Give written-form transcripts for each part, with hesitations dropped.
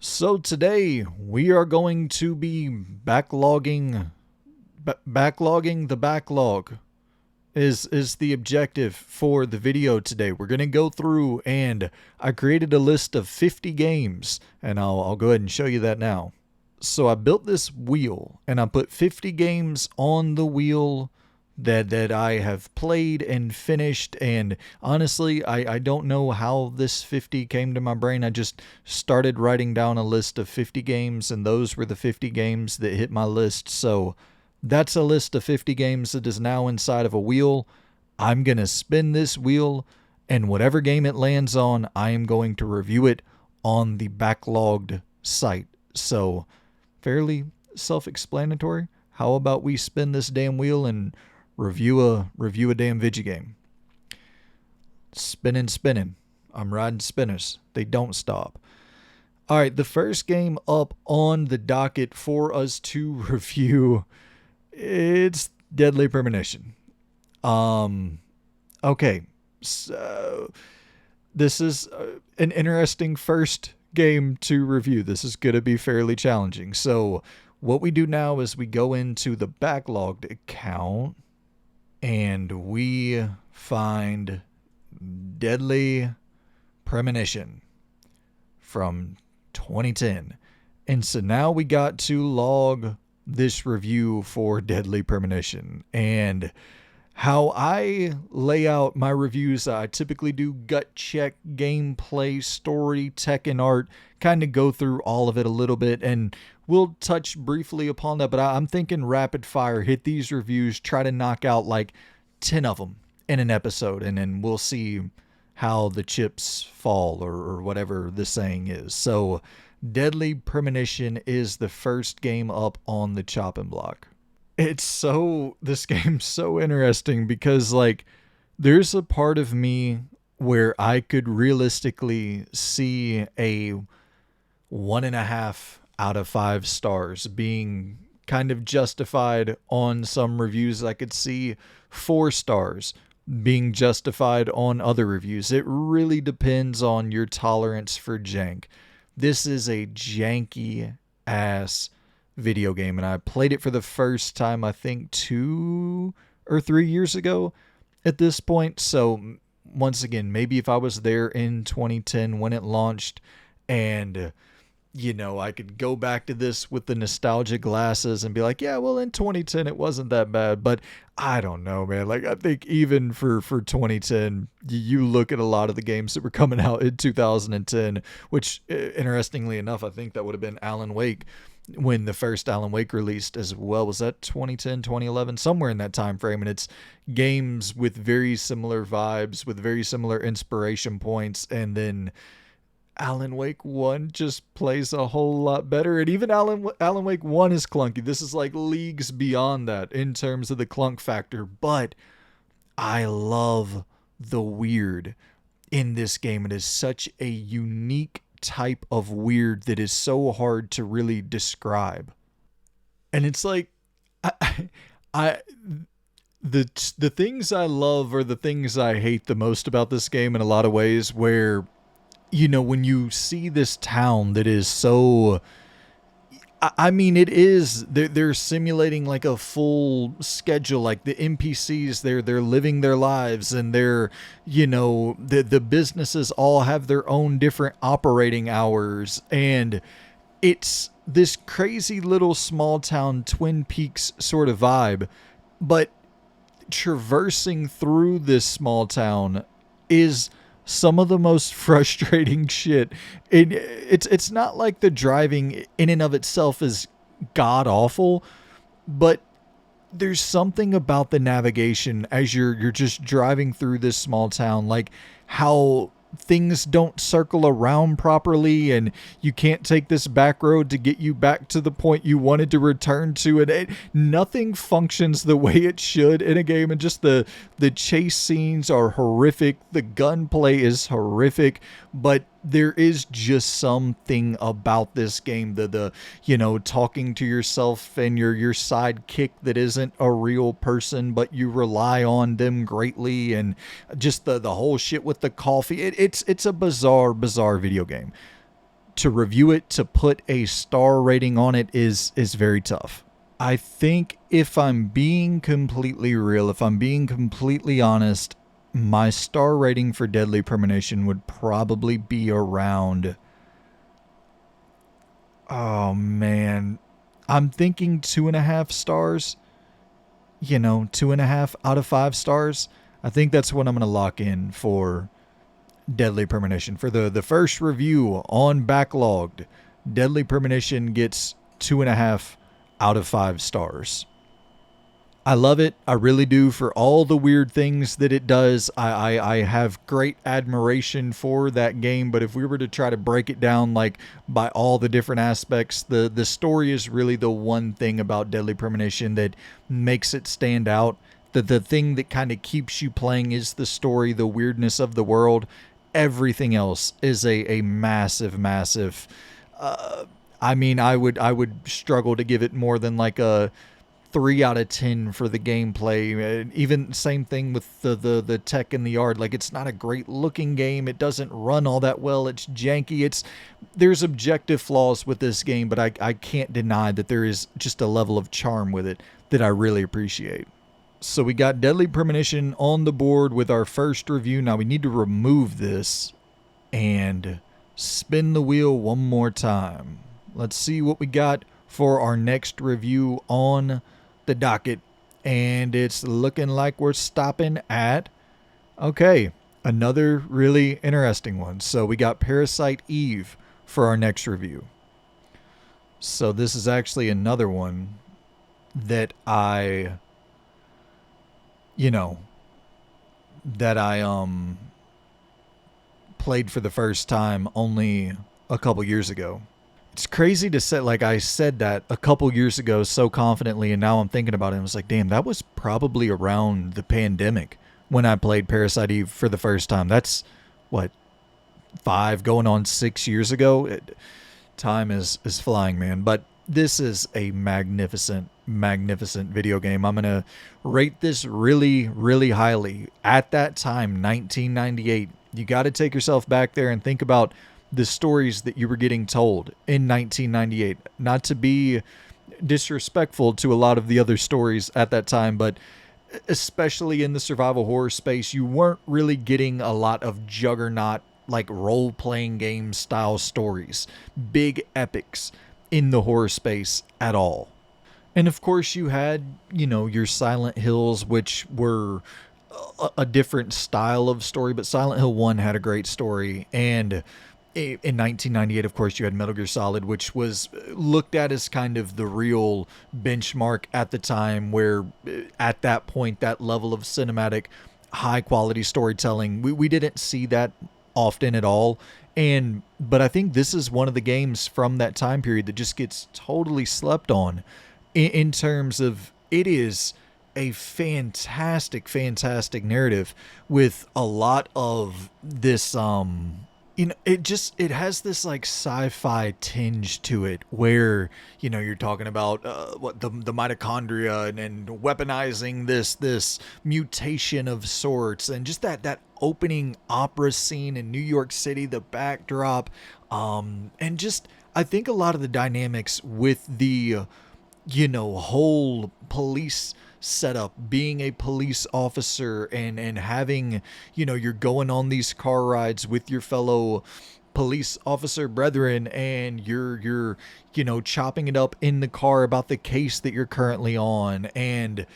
So today we are going to be backlogging the backlog is the objective for the video today. We're going to go through and I created a list of 50 games and I'll go ahead and show you that now. So I built this wheel and I put 50 games on the wheel that I have played and finished. And honestly, I don't know how this 50 came to my brain. I just started writing down a list of 50 games, and those were the 50 games that hit my list. So that's a list of 50 games that is now inside of a wheel. I'm going to spin this wheel, and whatever game it lands on, I am going to review it on the backlogged site. So, fairly self-explanatory. How about we spin this damn wheel and review a damn video game? Spinning. I'm riding spinners. They don't stop. All right, the first game up on the docket for us to review, it's Deadly Premonition. Okay, so this is an interesting first game to review. This is going to be fairly challenging. So what we do now is we go into the backlogged account and we find Deadly Premonition from 2010. And so now we got to log this review for Deadly Premonition. And how I lay out my reviews, I typically do gut check, gameplay, story, tech, and art, kind of go through all of it a little bit, and we'll touch briefly upon that, but I'm thinking rapid fire, hit these reviews, try to knock out like 10 of them in an episode, and then we'll see how the chips fall, or whatever the saying is. So Deadly Premonition is the first game up on the chopping block. This game's so interesting because like there's a part of me where I could realistically see a 1.5 out of 5 stars being kind of justified on some reviews. I could see 4 stars being justified on other reviews. It really depends on your tolerance for jank. This is a janky ass video game, and I played it for the first time I think 2 or 3 years ago at this point. So once again, maybe if I was there in 2010 when it launched, and I could go back to this with the nostalgia glasses and be like, yeah, well, in 2010 it wasn't that bad. But I don't know, man. Like, I think even for 2010, you look at a lot of the games that were coming out in 2010, which interestingly enough, I think that would have been Alan Wake when the first Alan Wake released as well. Was that 2010, 2011, somewhere in that time frame? And it's games with very similar vibes, with very similar inspiration points, and then Alan Wake 1 just plays a whole lot better. And even Alan Wake 1 is clunky. This is like leagues beyond that in terms of the clunk factor. But I love the weird in this game. It is such a unique type of weird that is so hard to really describe. And it's like the things I love are the things I hate the most about this game in a lot of ways, where when you see this town that is so, it is, they're simulating like a full schedule, like the NPCs, they're living their lives, and they're, the businesses all have their own different operating hours, and it's this crazy little small town Twin Peaks sort of vibe, but traversing through this small town is some of the most frustrating shit. It's not like the driving in and of itself is god awful, but there's something about the navigation as you're just driving through this small town, like how things don't circle around properly, and you can't take this back road to get you back to the point you wanted to return to, and nothing functions the way it should in a game. And just the chase scenes are horrific, the gunplay is horrific, but there is just something about this game, the talking to yourself and your sidekick that isn't a real person, but you rely on them greatly, and just the whole shit with the coffee. It's a bizarre video game. to review it, to put a star rating on it is very tough. I think if I'm being completely real, if I'm being completely honest, my star rating for Deadly Premonition would probably be around, oh man, I'm thinking 2.5 stars. 2.5 out of 5 stars. I think that's what I'm going to lock in for Deadly Premonition. For the first review on Backlogged, Deadly Premonition gets 2.5 out of 5 stars. I love it. I really do, for all the weird things that it does. I have great admiration for that game, but if we were to try to break it down like by all the different aspects, the story is really the one thing about Deadly Premonition that makes it stand out. The thing that kind of keeps you playing is the story, the weirdness of the world. Everything else is a massive, massive. I would struggle to give it more than like a 3 out of 10 for the gameplay. Even same thing with the tech in the art. Like, it's not a great looking game. It doesn't run all that well. It's janky. There's objective flaws with this game, but I can't deny that there is just a level of charm with it that I really appreciate. So we got Deadly Premonition on the board with our first review. Now we need to remove this and spin the wheel one more time. Let's see what we got for our next review on the docket. And it's looking like we're stopping at, okay, another really interesting one. So we got Parasite Eve for our next review. So this is actually another one that I played for the first time only a couple years ago. It's crazy to say, like, I said that a couple years ago so confidently, and now I'm thinking about it, and I was like, damn, that was probably around the pandemic when I played Parasite Eve for the first time. That's, what, 5 going on 6 years ago? Time is flying, man. But this is a magnificent, magnificent video game. I'm going to rate this really, really highly. At that time, 1998, you got to take yourself back there and think about the stories that you were getting told in 1998. Not to be disrespectful to a lot of the other stories at that time, but especially in the survival horror space, you weren't really getting a lot of juggernaut, like role-playing game style stories, big epics in the horror space at all. And of course you had, your Silent Hills, which were a different style of story, but Silent Hill 1 had a great story. And in 1998, of course, you had Metal Gear Solid, which was looked at as kind of the real benchmark at the time, where at that point, that level of cinematic, high-quality storytelling, we didn't see that often at all. But I think this is one of the games from that time period that just gets totally slept on in terms of, it is a fantastic, fantastic narrative with a lot of this, it has this like sci-fi tinge to it, where you're talking about the mitochondria and weaponizing this mutation of sorts, and just that opening opera scene in New York City, the backdrop, and just, I think a lot of the dynamics with the whole police setup, being a police officer and having, you're going on these car rides with your fellow police officer brethren, and you're chopping it up in the car about the case that you're currently on, and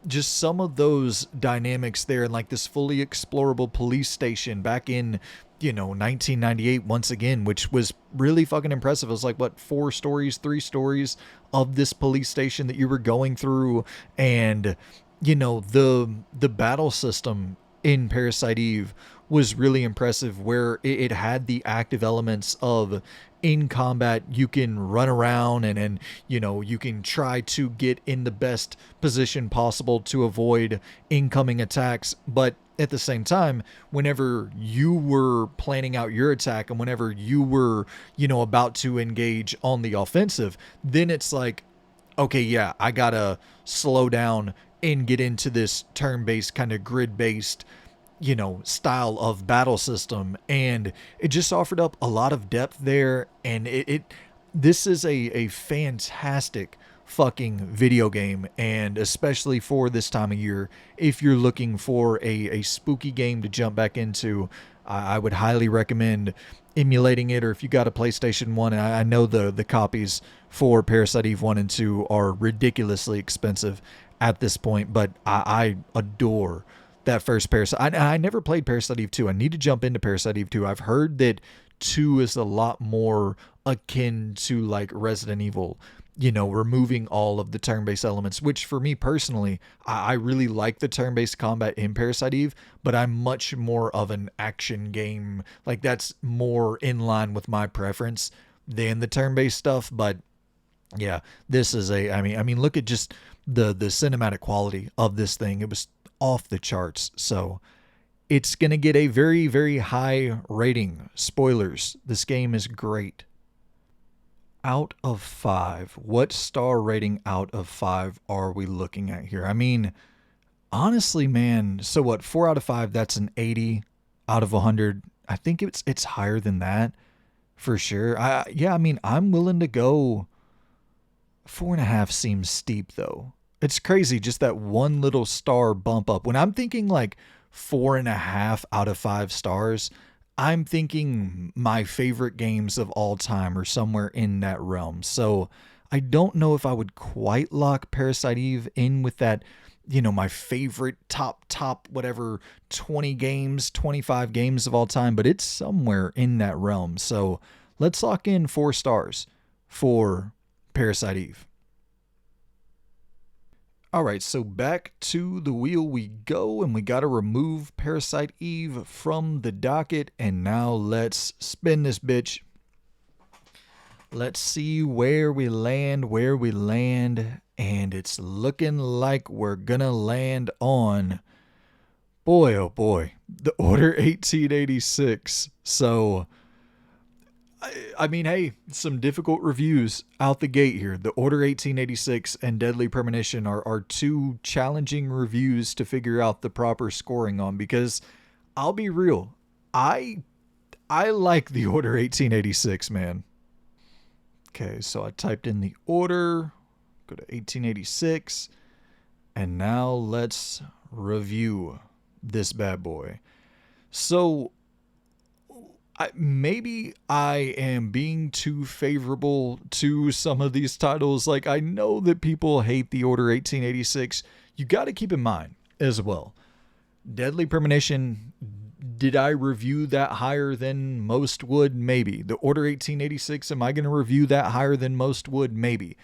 just some of those dynamics there, and like this fully explorable police station back in 1998 once again, which was really fucking impressive. It was like, what, 3 stories of this police station that you were going through, and the battle system in Parasite Eve was really impressive, where it had the active elements of, in combat you can run around and you can try to get in the best position possible to avoid incoming attacks, but at the same time, whenever you were planning out your attack and whenever you were about to engage on the offensive, then it's like, okay, yeah, I gotta slow down and get into this turn-based kind of grid-based style of battle system, and it just offered up a lot of depth there. And this is a fantastic fucking video game, and especially for this time of year, if you're looking for a spooky game to jump back into, I would highly recommend emulating it. Or if you got a PlayStation 1, and I know the copies for Parasite Eve 1 and 2 are ridiculously expensive at this point, but I adore that first Parasite. I never played Parasite Eve 2. I need to jump into Parasite Eve 2. I've heard that 2 is a lot more akin to like Resident Evil, removing all of the turn-based elements, which for me personally, I really like the turn-based combat in Parasite Eve, but I'm much more of an action game. Like, that's more in line with my preference than the turn-based stuff. But yeah, this is I mean, look at just the cinematic quality of this thing. It was off the charts. So it's going to get a very, very high rating. Spoilers, this game is great. Out of 5, what star rating out of 5 are we looking at here? I mean, honestly, man, so what, 4 out of 5, that's an 80 out of 100. I think it's higher than that for sure. I mean, I'm willing to go 4.5. Seems steep though. It's crazy, just that one little star bump up. When I'm thinking like 4.5 out of 5 stars, I'm thinking my favorite games of all time are somewhere in that realm. So I don't know if I would quite lock Parasite Eve in with that, my favorite top, whatever, 20 games, 25 games of all time, but it's somewhere in that realm. So let's lock in 4 stars for Parasite Eve. All right, so back to the wheel we go, and we got to remove Parasite Eve from the docket, and now let's spin this bitch. Let's see where we land, and it's looking like we're gonna land on, boy, oh boy, the Order 1886. So I mean, hey, some difficult reviews out the gate here. The Order 1886 and Deadly Premonition are 2 challenging reviews to figure out the proper scoring on, because I'll be real, I like the Order 1886, man. Okay, so I typed in the Order, go to 1886, and now let's review this bad boy. So maybe I am being too favorable to some of these titles. Like, I know that people hate the Order 1886. You got to keep in mind as well, Deadly Premonition, did I review that higher than most would? Maybe. The Order 1886, am I going to review that higher than most would? Maybe.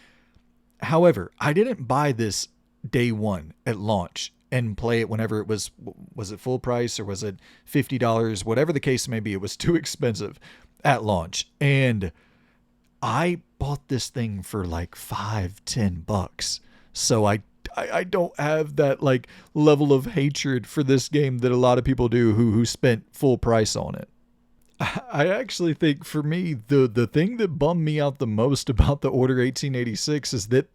However, I didn't buy this day one at launch and play it whenever it was it full price or was it $50? Whatever the case may be, it was too expensive at launch. And I bought this thing for like $5-10. So I don't have that like level of hatred for this game that a lot of people do who spent full price on it. I actually think for me, the thing that bummed me out the most about the Order 1886 is that,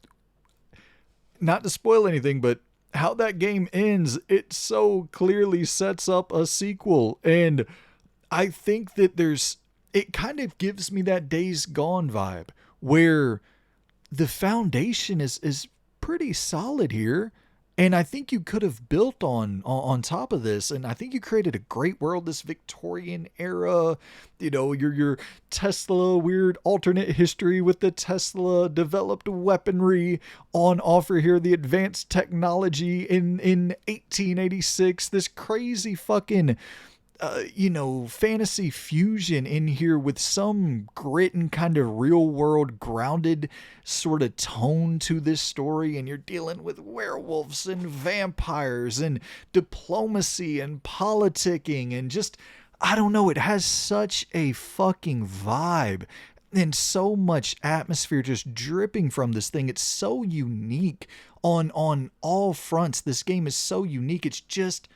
not to spoil anything, but how that game ends, it so clearly sets up a sequel. And I think that it kind of gives me that Days Gone vibe, where the foundation is pretty solid here. And I think you could have built on top of this. And I think you created a great world, this Victorian era, your Tesla weird alternate history with the Tesla developed weaponry on offer here, the advanced technology in 1886, this crazy fucking fantasy fusion in here with some grit and kind of real world grounded sort of tone to this story. And you're dealing with werewolves and vampires and diplomacy and politicking and just, I don't know, it has such a fucking vibe and so much atmosphere just dripping from this thing. It's so unique on all fronts. This game is so unique. It's just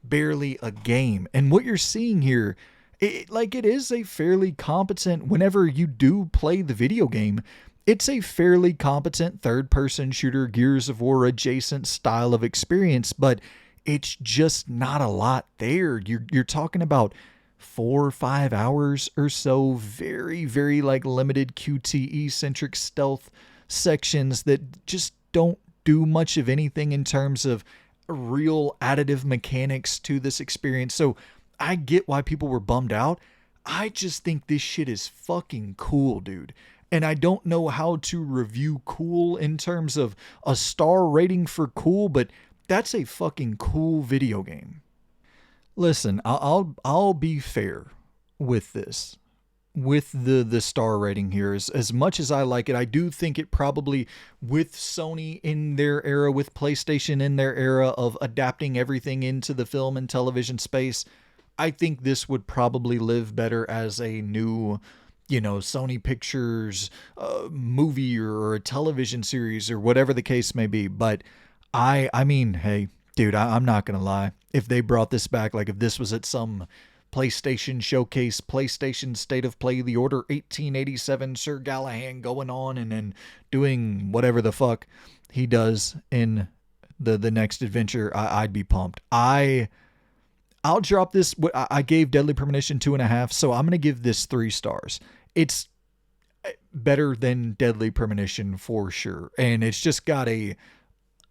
barely a game. And what you're seeing here, it is a fairly competent, whenever you do play the video game, it's a fairly competent third-person shooter, Gears of War adjacent style of experience, but it's just not a lot there. You're talking about 4 or 5 hours or so, very, very like limited QTE centric stealth sections that just don't do much of anything in terms of real additive mechanics to this experience. So I get why people were bummed out. I just think this shit is fucking cool, dude. And I don't know how to review cool in terms of a star rating for cool, but that's a fucking cool video game. Listen, I'll be fair with this. With the star rating here, as much as I like it, I do think it probably, with Sony in their era, with PlayStation in their era of adapting everything into the film and television space, I think this would probably live better as a new, Sony Pictures movie or a television series or whatever the case may be. But I mean, hey, dude, I'm not gonna lie. If they brought this back, like if this was at some PlayStation Showcase, PlayStation State of Play, The Order 1887, Sir Gallahan going on and then doing whatever the fuck he does in the next adventure, I'd be pumped. I'll drop this. I gave Deadly Premonition 2.5, so I'm gonna give this 3 stars. It's better than Deadly Premonition for sure, and it's just got a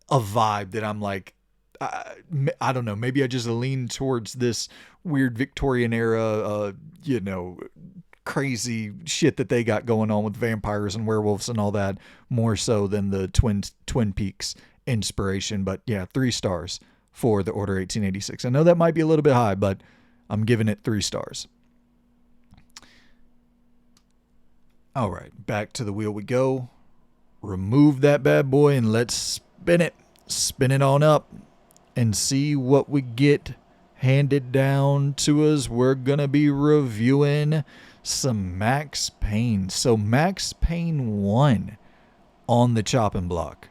vibe that I'm like, I don't know. Maybe I just lean towards this weird Victorian era, crazy shit that they got going on with vampires and werewolves and all that, more so than the Twin Peaks inspiration. But yeah, 3 stars for The Order 1886. I know that might be a little bit high, but I'm giving it 3 stars. All right, back to the wheel we go. Remove that bad boy and let's spin it. Spin it on up and see what we get handed down to us. We're going to be reviewing some Max Payne. So Max Payne 1 on the chopping block.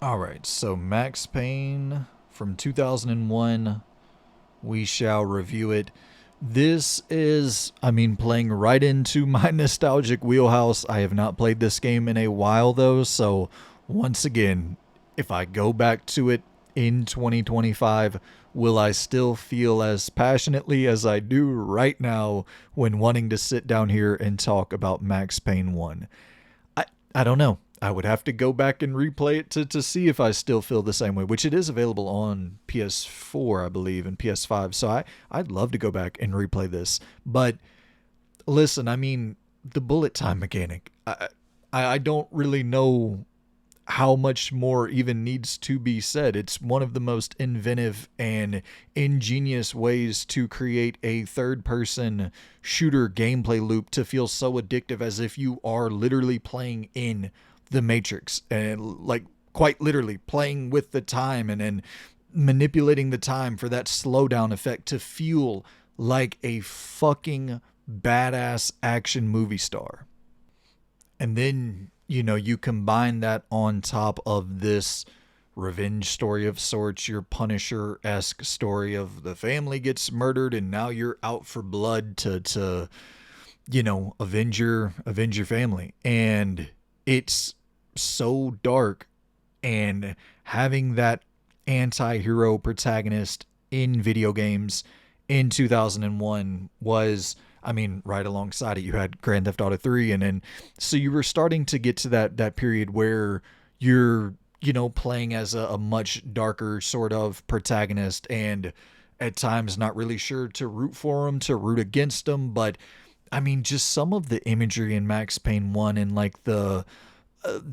All right, so Max Payne from 2001. We shall review it. This is, playing right into my nostalgic wheelhouse. I have not played this game in a while, though, so once again, if I go back to it in 2025, will I still feel as passionately as I do right now when wanting to sit down here and talk about Max Payne 1? I don't know. I would have to go back and replay it to see if I still feel the same way, which it is available on PS4, I believe, and PS5. So I'd love to go back and replay this. But listen, the bullet time mechanic, I don't really know how much more even needs to be said. It's one of the most inventive and ingenious ways to create a third-person shooter gameplay loop to feel so addictive, as if you are literally playing in the Matrix, and like quite literally playing with the time and then manipulating the time for that slowdown effect to feel like a fucking badass action movie star. And then you combine that on top of this revenge story of sorts, your Punisher-esque story of the family gets murdered and now you're out for blood to avenge your family. And it's so dark, and having that anti-hero protagonist in video games in 2001 was, right alongside it, you had Grand Theft Auto 3, and then so you were starting to get to that period where you're, playing as a much darker sort of protagonist, and at times not really sure to root for him, to root against him. But just some of the imagery in Max Payne 1 and like the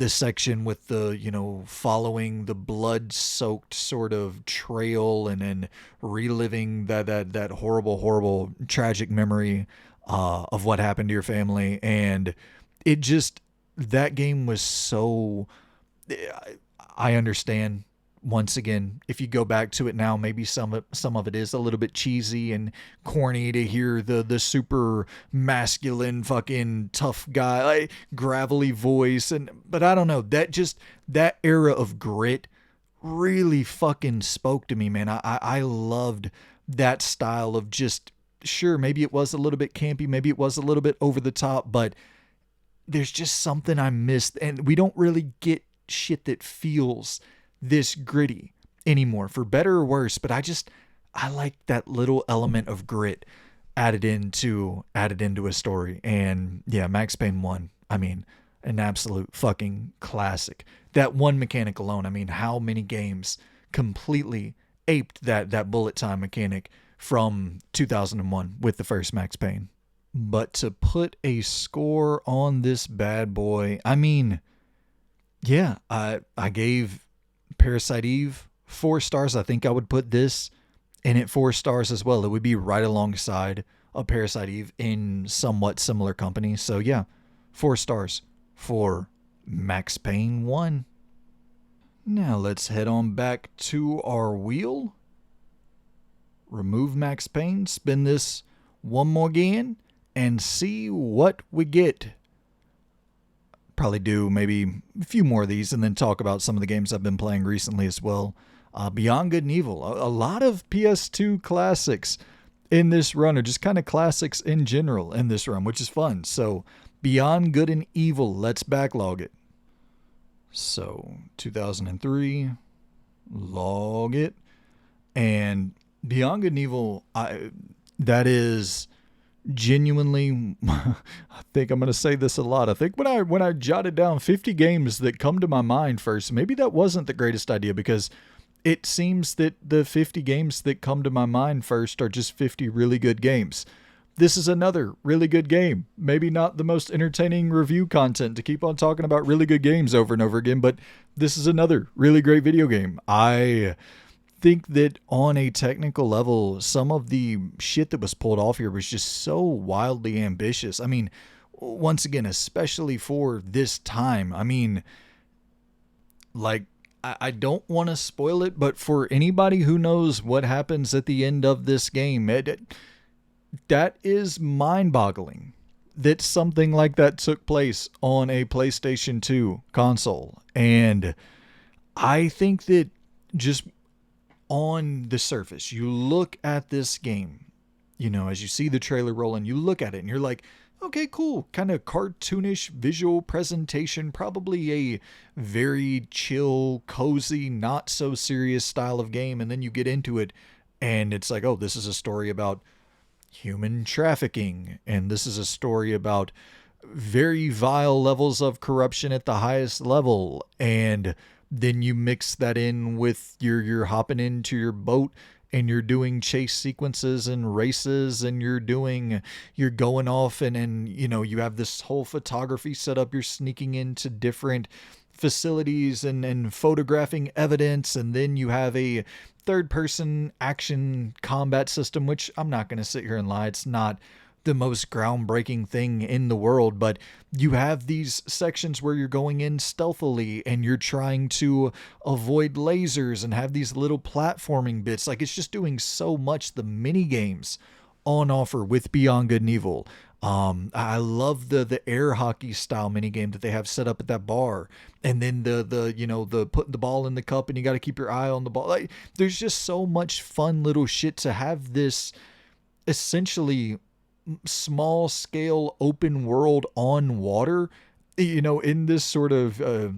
section with the, following the blood-soaked sort of trail and then reliving that horrible, tragic memory of what happened to your family. And it just, that game was so, I understand. Once again, if you go back to it now, maybe some of it is a little bit cheesy and corny to hear the super masculine fucking tough guy, like gravelly voice, but I don't know, that era of grit really fucking spoke to me, man. I loved that style of just, sure, maybe it was a little bit campy, maybe it was a little bit over the top, but there's just something I missed, and we don't really get shit that feels this gritty. anymore, for better or worse. But I like that little element of grit added into a story. And yeah, Max Payne 1, I mean, an absolute fucking classic. That one mechanic alone, I mean, how many games completely aped that bullet time mechanic from 2001 with the first Max Payne. But to put a score on this bad boy, I mean, yeah, I gave Parasite Eve 4 stars. I think I would put this in at 4 stars as well. It would be right alongside a Parasite Eve in somewhat similar company. So yeah, 4 stars for Max Payne 1. Now let's head on back to our wheel. Remove Max Payne, spin this one more again, and see what we get. Probably do maybe a few more of these and then talk about some of the games I've been playing recently as well. Beyond Good and Evil. A lot of PS2 classics in this run, or just kind of classics in general in this run, which is fun. So Beyond Good and Evil, let's backlog it. So 2003, log it. And Beyond Good and Evil, that is genuinely, I think I'm going to say this a lot. I think when I jotted down 50 games that come to my mind first, maybe that wasn't the greatest idea, because it seems that the 50 games that come to my mind first are just 50 really good games. This is another really good game. Maybe not the most entertaining review content to keep on talking about really good games over and over again, but this is another really great video game. I think that on a technical level, some of the shit that was pulled off here was just so wildly ambitious. I mean, once again, especially for this time, I mean, like, I don't want to spoil it, but for anybody who knows what happens at the end of this game, that is mind-boggling that something like that took place on a PlayStation 2 console. And I think that just on the surface, you look at this game, you know, as you see the trailer rolling, you look at it and you're like, okay, cool, kind of cartoonish visual presentation, probably a very chill, cozy, not so serious style of game. And then you get into it and it's like, oh, this is a story about human trafficking, and this is a story about very vile levels of corruption at the highest level. And then you mix that in with you're hopping into your boat and you're doing chase sequences and races, and you're going off and you know, you have this whole photography set up. You're sneaking into different facilities and photographing evidence, and then you have a third person action combat system, which I'm not going to sit here and lie, it's not the most groundbreaking thing in the world, but you have these sections where you're going in stealthily and you're trying to avoid lasers and have these little platforming bits. Like, it's just doing so much. The mini games on offer with Beyond Good and Evil. I love the air hockey style mini game that they have set up at that bar, and then the putting the ball in the cup and you got to keep your eye on the ball. Like, there's just so much fun little shit to have this essentially small scale open world on water, you know, in this sort of I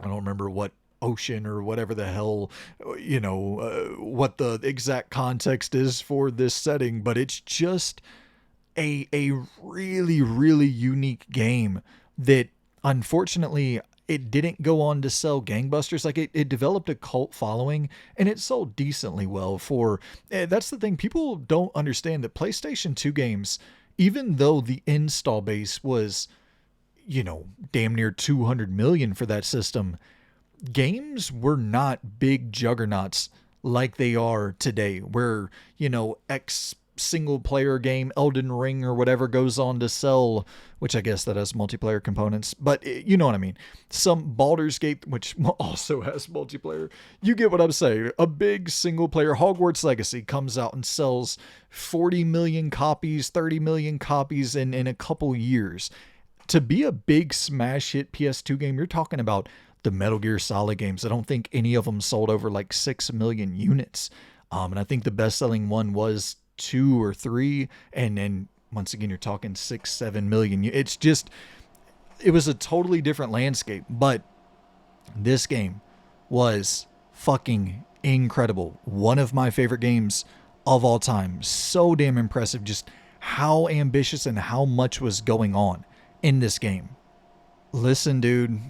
don't remember what ocean or whatever the hell, you know, what the exact context is for this setting, but it's just a really, really unique game that unfortunately it didn't go on to sell gangbusters. Like, it developed a cult following and it sold decently well for, that's the thing. People don't understand that PlayStation 2 games, even though the install base was, you know, damn near 200 million for that system, games were not big juggernauts like they are today, where, you know, X single player game, Elden Ring or whatever, goes on to sell, which I guess that has multiplayer components, but you know what I mean. Some Baldur's Gate, which also has multiplayer. You get what I'm saying. A big single player Hogwarts Legacy comes out and sells 40 million copies, 30 million copies in a couple years. To be a big smash hit PS2 game, you're talking about the Metal Gear Solid games. I don't think any of them sold over like 6 million units. And I think the best selling one was 2 or 3, and then once again you're talking 6-7 million. It's just, it was a totally different landscape, but this game was fucking incredible. One of my favorite games of all time. So damn impressive just how ambitious and how much was going on in this game. Listen, dude,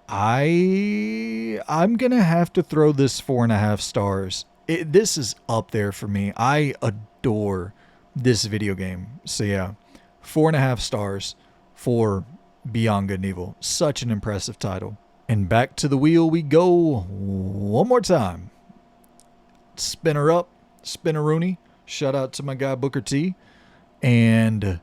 I'm gonna have to throw this 4.5 stars. This is up there for me. I adore this video game. So yeah, 4.5 stars for Beyond Good and Evil. Such an impressive title. And back to the wheel we go one more time. Spinner up, Spinner Rooney. Shout out to my guy Booker T. And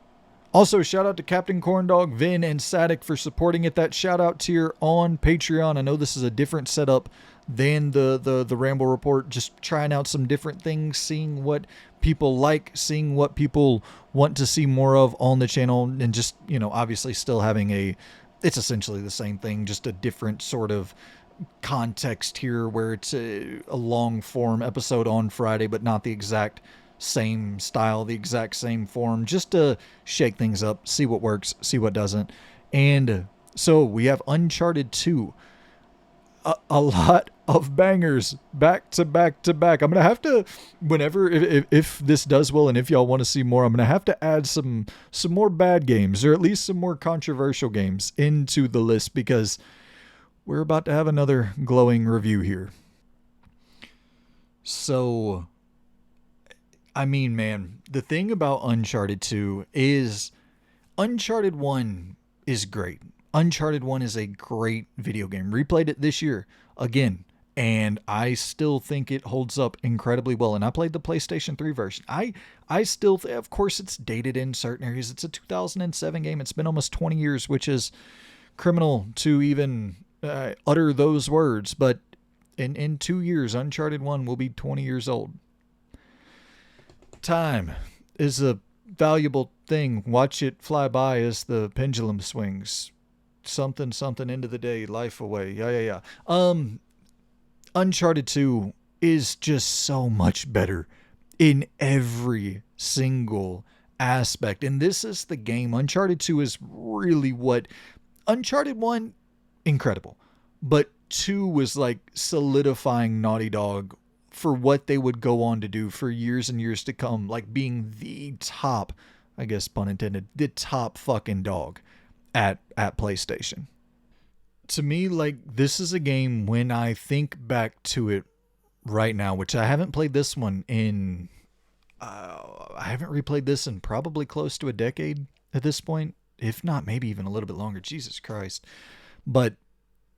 also, shout out to Captain Corndog, Vin, and Sadik for supporting it. That shout out tier on Patreon. I know this is a different setup than the Ramble Report. Just trying out some different things, seeing what people like, seeing what people want to see more of on the channel, and just, you know, obviously still having it's essentially the same thing, just a different sort of context here where it's a long form episode on Friday, but not the exact same style, the exact same form, just to shake things up, see what works, see what doesn't. And so we have Uncharted 2. A lot of bangers back to back to back. I'm going to have to, whenever, if this does well and if y'all want to see more, I'm going to have to add some more bad games, or at least some more controversial games into the list, because we're about to have another glowing review here. So, I mean, man, the thing about Uncharted 2 is Uncharted 1 is great. Uncharted 1 is a great video game. Replayed it this year again, and I still think it holds up incredibly well. And I played the PlayStation 3 version. I still, of course, it's dated in certain areas. It's a 2007 game. It's been almost 20 years, which is criminal to even utter those words. But in 2 years, Uncharted 1 will be 20 years old. Time is a valuable thing. Watch it fly by as the pendulum swings. Something into the day, life away. Yeah. Uncharted 2 is just so much better in every single aspect. And this is the game. Uncharted 2 is really what Uncharted 1, incredible. But 2 was like solidifying Naughty Dog for what they would go on to do for years and years to come, like being the top, I guess pun intended, the top fucking dog at PlayStation. To me, like, this is a game, when I think back to it right now, which I haven't played this one in, I haven't replayed this in probably close to a decade at this point, if not maybe even a little bit longer. Jesus Christ. But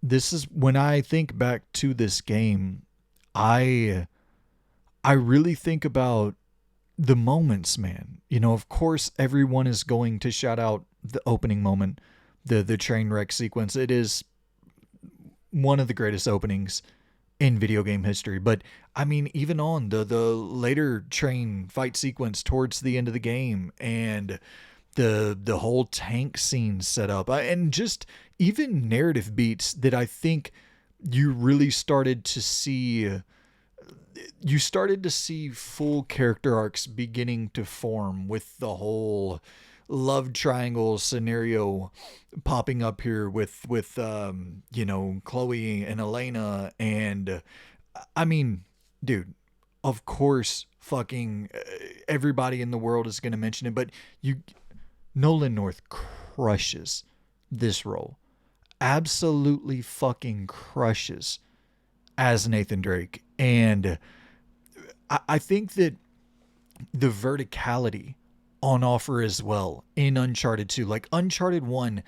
this is, when I think back to this game, I really think about the moments, man. You know, of course, everyone is going to shout out the opening moment, the train wreck sequence. It is one of the greatest openings in video game history. But I mean, even on the later train fight sequence towards the end of the game, and the whole tank scene set up, and just even narrative beats that I think you really started to see. You started to see full character arcs beginning to form, with the whole love triangle scenario popping up here with you know, Chloe and Elena. And I mean, dude, of course fucking everybody in the world is going to mention it, but Nolan North crushes this role. Absolutely fucking crushes as Nathan Drake. And I think that the verticality on offer as well in Uncharted 2, like Uncharted 1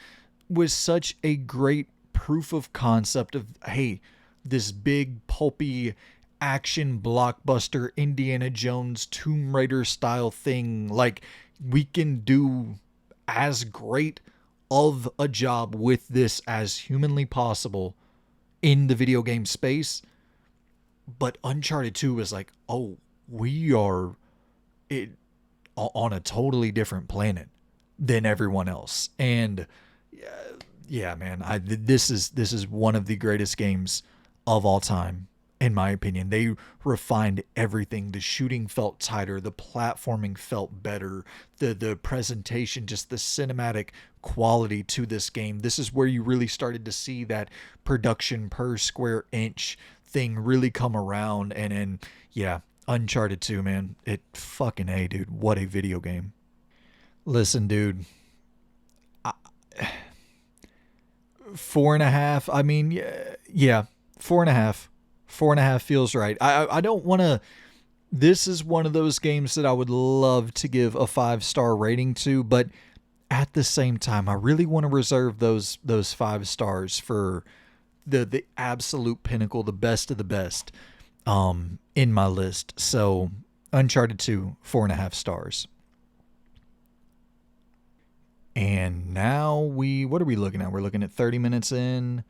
was such a great proof of concept of, hey, this big pulpy action blockbuster Indiana Jones Tomb Raider style thing, like, we can do as great of a job with this as humanly possible in the video game space. But Uncharted 2 was like, oh, we are on a totally different planet than everyone else. And yeah, man, this is one of the greatest games of all time, in my opinion. They refined everything. The shooting felt tighter. The platforming felt better. The presentation, just the cinematic quality to this game. This is where you really started to see that production per square inch everything really come around. And yeah, Uncharted 2, man. It fucking A, dude. What a video game. Listen, dude. I, 4.5. I mean, yeah, 4.5. 4.5 feels right. I don't want to. This is one of those games that I would love to give a 5-star rating to, but at the same time, I really want to reserve those 5 stars for the absolute pinnacle, the best of the best, in my list. So Uncharted 2, 4.5 stars. And now what are we looking at? We're looking at 30 minutes in.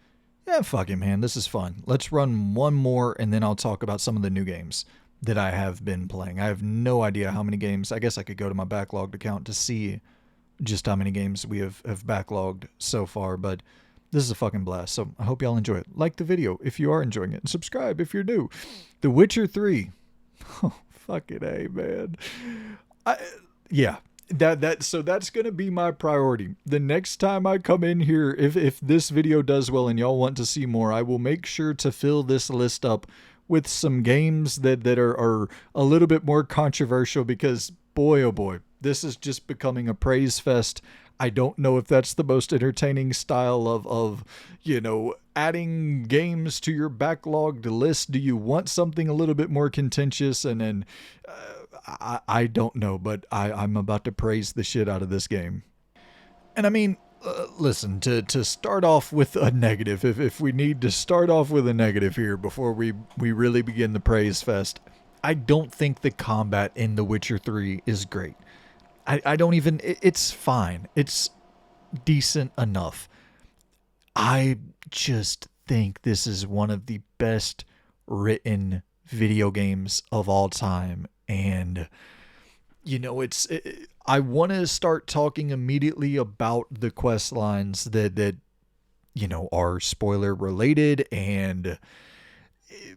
Yeah, fuck it, man. This is fun. Let's run one more, and then I'll talk about some of the new games that I have been playing. I have no idea how many games. I guess I could go to my backlogged account to see just how many games we have backlogged so far, but this is a fucking blast. So I hope y'all enjoy it. Like the video if you are enjoying it, and subscribe if you're new. The Witcher 3. Oh, fucking A, man. Yeah. So that's gonna be my priority. The next time I come in here, if this video does well and y'all want to see more, I will make sure to fill this list up with some games that are a little bit more controversial, because boy oh boy, this is just becoming a praise fest. I don't know if that's the most entertaining style of adding games to your backlogged list. Do you want something a little bit more contentious? And then I don't know, but I'm about to praise the shit out of this game. And I mean, listen, to start off with a negative, if we need to start off with a negative here before we really begin the praise fest, I don't think the combat in The Witcher 3 is great. I don't even, it's fine. It's decent enough. I just think this is one of the best written video games of all time. And, I want to start talking immediately about the quest lines that are spoiler related, and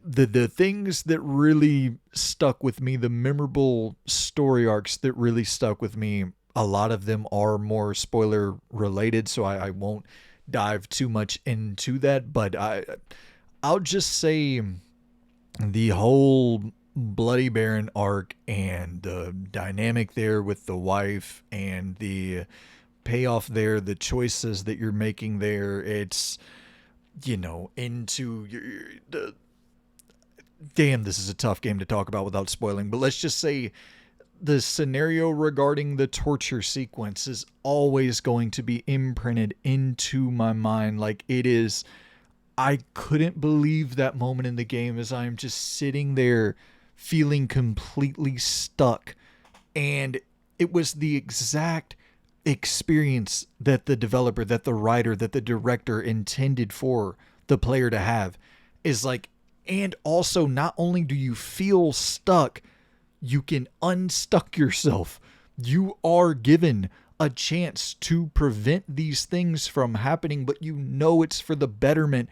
the things that really stuck with me, the memorable story arcs that really stuck with me. A lot of them are more spoiler related, so I won't dive too much into that, but I'll just say the whole Bloody Baron arc and the dynamic there with the wife and the payoff there, the choices that you're making there, it's into the damn, this is a tough game to talk about without spoiling, but let's just say the scenario regarding the torture sequence is always going to be imprinted into my mind. Like, it is, I couldn't believe that moment in the game as I'm just sitting there feeling completely stuck. And it was the exact experience that the developer, that the writer, that the director intended for the player to have. Is like, and also, not only do you feel stuck, you can unstuck yourself. You are given a chance to prevent these things from happening, but it's for the betterment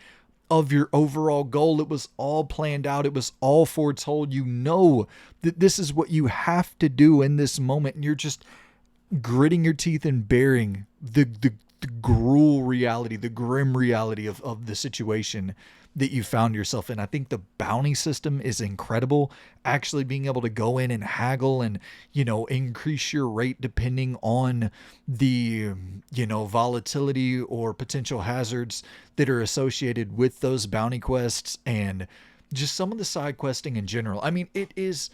of your overall goal. It was all planned out. It was all foretold. That this is what you have to do in this moment, and you're just gritting your teeth and bearing the gruel reality, the grim reality of the situation that you found yourself in. I think the bounty system is incredible. Actually being able to go in and haggle and, increase your rate depending on the, volatility or potential hazards that are associated with those bounty quests, and just some of the side questing in general. I mean, it is,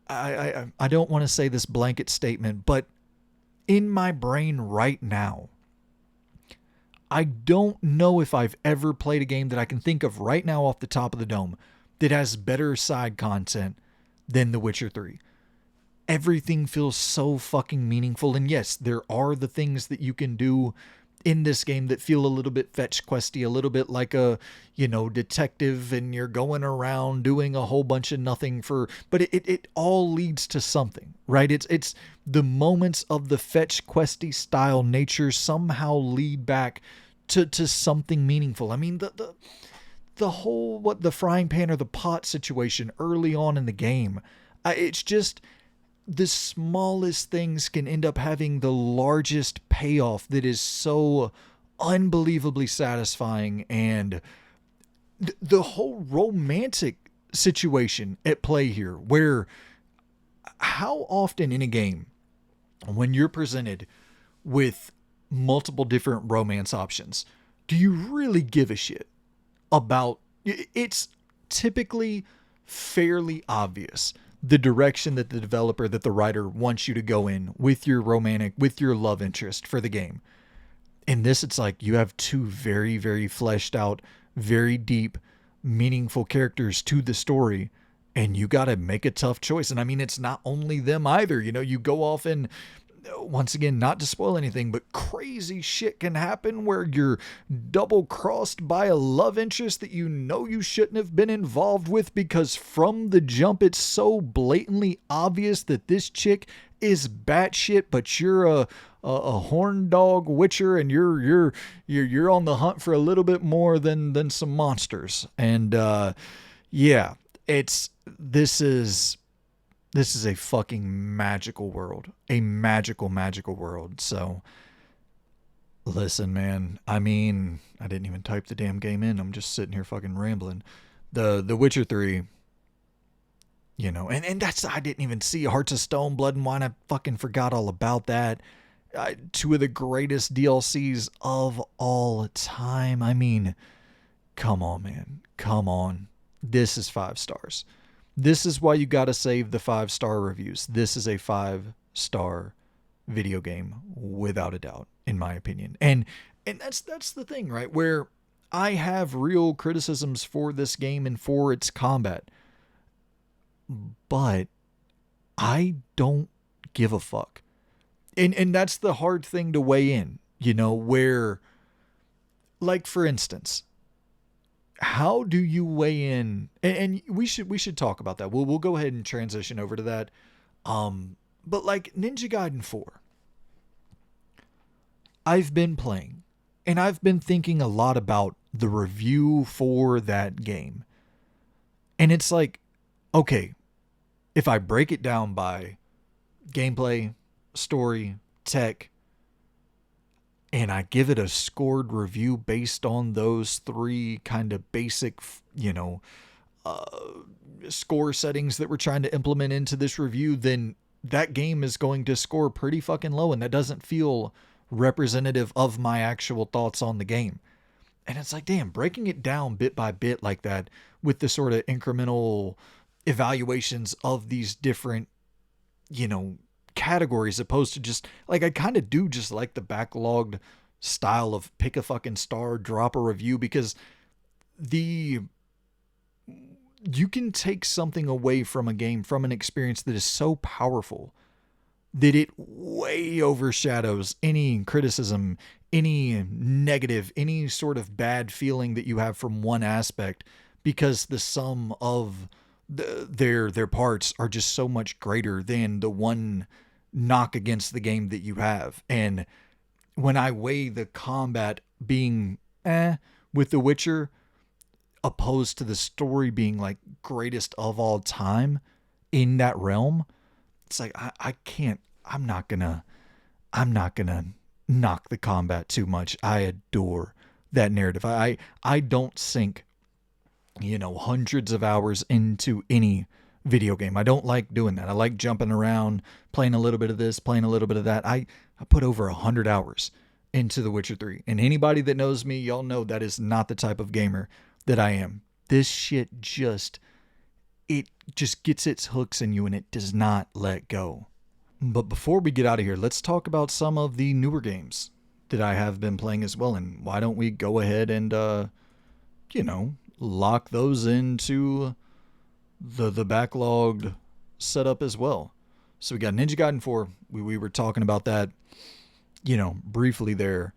I don't want to say this blanket statement, but in my brain right now, I don't know if I've ever played a game that I can think of right now off the top of the dome that has better side content than The Witcher 3. Everything feels so fucking meaningful. And yes, there are the things that you can do in this game that feel a little bit fetch questy, a little bit like a, detective, and you're going around doing a whole bunch of nothing but it all leads to something, right? It's the moments of the fetch questy style nature somehow lead back to something meaningful. I mean, the whole, the frying pan or the pot situation early on in the game, it's just, the smallest things can end up having the largest payoff that is so unbelievably satisfying. And the whole romantic situation at play here, where how often in a game, when you're presented with multiple different romance options, do you really give a shit about it's typically fairly obvious the direction that the developer, that the writer wants you to go in with your romantic, with your love interest for the game. In this, it's like you have two very, very fleshed out, very deep, meaningful characters to the story, and you got to make a tough choice. And I mean, it's not only them either. You know, you go off and, once again, not to spoil anything, but crazy shit can happen where you're double crossed by a love interest that you know you shouldn't have been involved with, because from the jump it's so blatantly obvious that this chick is batshit, but you're a horn dog witcher, and you're on the hunt for a little bit more than some monsters. And yeah, this is a fucking magical world. A magical, magical world. So, listen, man. I mean, I didn't even type the damn game in. I'm just sitting here fucking rambling. The Witcher 3, you know, and that's, I didn't even see Hearts of Stone, Blood and Wine. I fucking forgot all about that. Two of the greatest DLCs of all time. I mean, come on, man. Come on. This is 5 stars. This is why you got to save the 5-star reviews. This is a 5-star video game without a doubt, in my opinion. And that's the thing, right? Where I have real criticisms for this game and for its combat, but I don't give a fuck. And that's the hard thing to weigh in, you know, where, like, for instance, how do you weigh in? And we should talk about that. We'll go ahead and transition over to that. But like Ninja Gaiden 4, I've been playing, and I've been thinking a lot about the review for that game. And it's like, okay, if I break it down by gameplay, story, tech, and I give it a scored review based on those 3 kind of basic, you know, score settings that we're trying to implement into this review, then that game is going to score pretty fucking low, and that doesn't feel representative of my actual thoughts on the game. And it's like, damn, breaking it down bit by bit like that with the sort of incremental evaluations of these different, you know, categories, opposed to just like, I kind of do just like the backlogged style of pick a fucking star, drop a review, because you can take something away from a game, from an experience that is so powerful that it way overshadows any criticism, any negative, any sort of bad feeling that you have from one aspect, because the sum of their parts are just so much greater than the one knock against the game that you have. And when I weigh the combat being with The Witcher, opposed to the story being like greatest of all time in that realm, it's like, I'm not gonna knock the combat too much. I adore that narrative. I don't sink, you know, hundreds of hours into any video game. I don't like doing that. I like jumping around, playing a little bit of this, playing a little bit of that. I put over 100 hours into The Witcher 3. And anybody that knows me, y'all know that is not the type of gamer that I am. This shit it just gets its hooks in you, and it does not let go. But before we get out of here, let's talk about some of the newer games that I have been playing as well. And why don't we go ahead and, you know, lock those into the backlogged setup as well. So we got Ninja Gaiden 4. We were talking about that, you know, briefly there,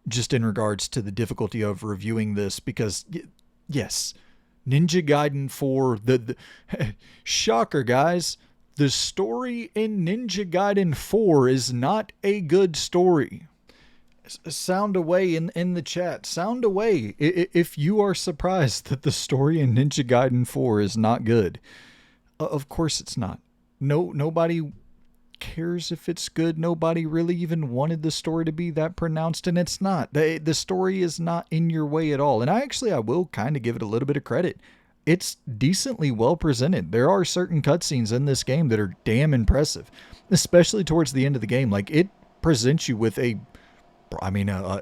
just in regards to the difficulty of reviewing this, because yes, Ninja Gaiden 4, the shocker, guys, the story in Ninja Gaiden 4 is not a good story. Sound away in the chat. Sound away if you are surprised that the story in Ninja Gaiden 4 is not good. Of course it's not. Nobody cares if it's good? Nobody really even wanted the story to be that pronounced, and it's not. The story is not in your way at all. And I will kind of give it a little bit of credit. It's decently well presented. There are certain cutscenes in this game that are damn impressive, especially towards the end of the game. Like, it presents you with an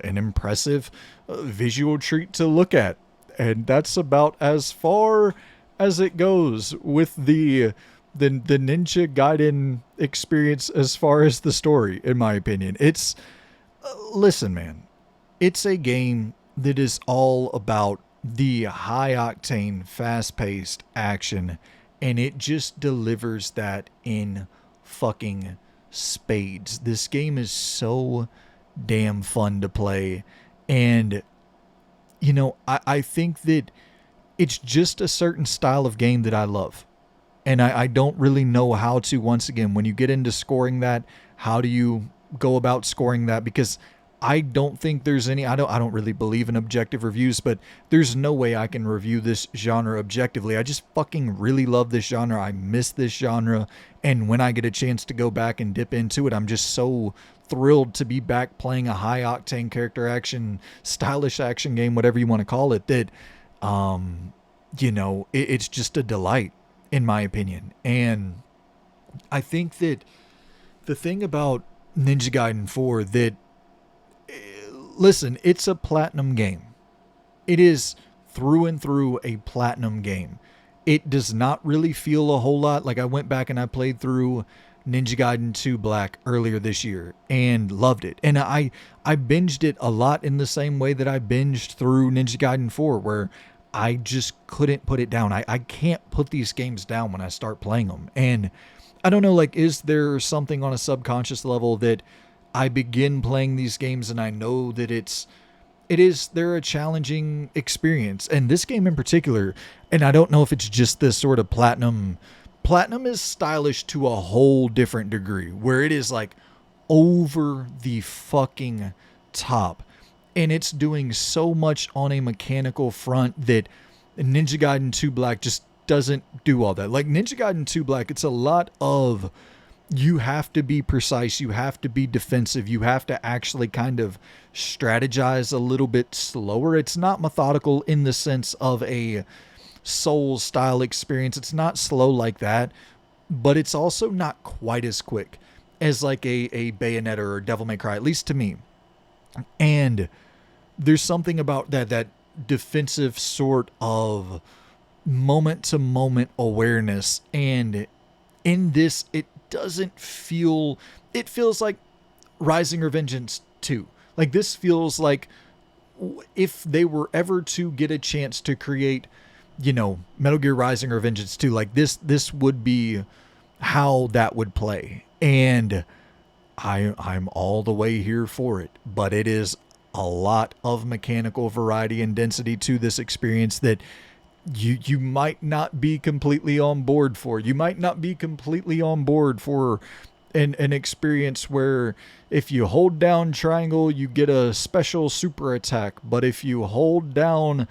impressive visual treat to look at. And that's about as far as it goes with the Ninja Gaiden experience as far as the story, in my opinion. It's, listen, man, it's a game that is all about the high octane, fast paced action, and it just delivers that in fucking spades. This game is so damn fun to play, and you know, I think that it's just a certain style of game that I love. And I don't really know how to, once again, when you get into scoring that, how do you go about scoring that? Because I don't think there's any, I don't really believe in objective reviews, but there's no way I can review this genre objectively. I just fucking really love this genre. I miss this genre. And when I get a chance to go back and dip into it, I'm just so thrilled to be back playing a high octane character action, stylish action game, whatever you want to call it, that, it's just a delight, in my opinion. And I think that the thing about Ninja Gaiden 4 that, listen, it's a platinum game. It is through and through a platinum game. It does not really feel a whole lot like I went back and I played through Ninja Gaiden 2 Black earlier this year and loved it. And I binged it a lot in the same way that I binged through Ninja Gaiden 4, where I just couldn't put it down. I can't put these games down when I start playing them. And I don't know, like, is there something on a subconscious level that I begin playing these games and I know that they're a challenging experience. And this game in particular, and I don't know if it's just this sort of platinum is stylish to a whole different degree, where it is like over the fucking top. And it's doing so much on a mechanical front that Ninja Gaiden 2 Black just doesn't do all that. Like, Ninja Gaiden 2 Black, it's a lot of, you have to be precise, you have to be defensive, you have to actually kind of strategize a little bit slower. It's not methodical in the sense of a Souls style experience. It's not slow like that, but it's also not quite as quick as like a Bayonetta or Devil May Cry, at least to me. And there's something about that defensive sort of moment to moment awareness. And in this, it doesn't feel, it feels like Rising Revengeance 2. Like, this feels like if they were ever to get a chance to create, Metal Gear Rising or Revengeance 2, like this would be how that would play. And I'm all the way here for it, but it is a lot of mechanical variety and density to this experience that you might not be completely on board for. You might not be completely on board for an experience where if you hold down triangle, you get a special super attack, but if you hold down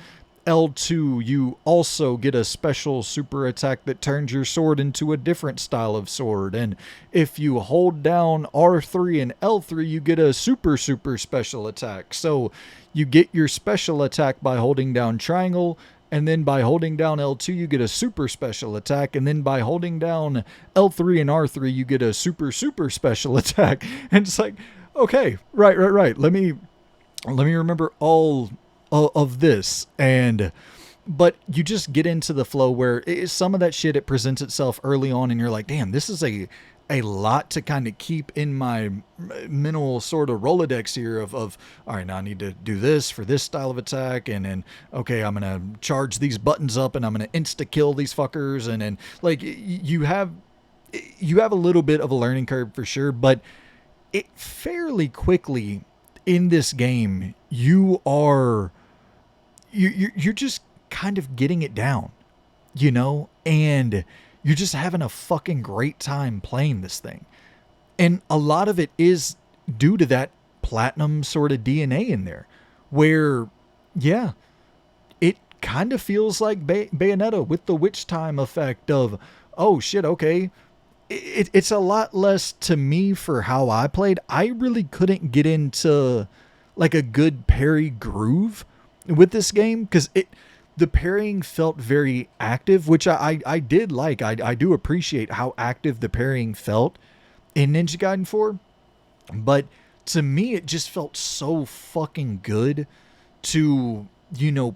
L2, you also get a special super attack that turns your sword into a different style of sword. And if you hold down R3 and L3, you get a super special attack. So you get your special attack by holding down triangle, and then by holding down L2, you get a super special attack, and then by holding down L3 and R3, you get a super special attack. And it's like, okay, right. Let me remember all of this. But you just get into the flow where some of that shit, it presents itself early on, and you're like, damn, this is a lot to kind of keep in my mental sort of Rolodex here of all right, now I need to do this for this style of attack, and then, okay, I'm going to charge these buttons up, and I'm going to insta-kill these fuckers, and then, like, you have a little bit of a learning curve for sure, but it fairly quickly in this game, you're just kind of getting it down, and you're just having a fucking great time playing this thing. And a lot of it is due to that platinum sort of DNA in there, where, yeah, it kind of feels like Bayonetta with the witch time effect of, oh shit, okay, it's a lot less to me for how I played. I really couldn't get into like a good parry groove with this game because the parrying felt very active, which I did like. I do appreciate how active the parrying felt in Ninja Gaiden 4, but to me it just felt so fucking good to,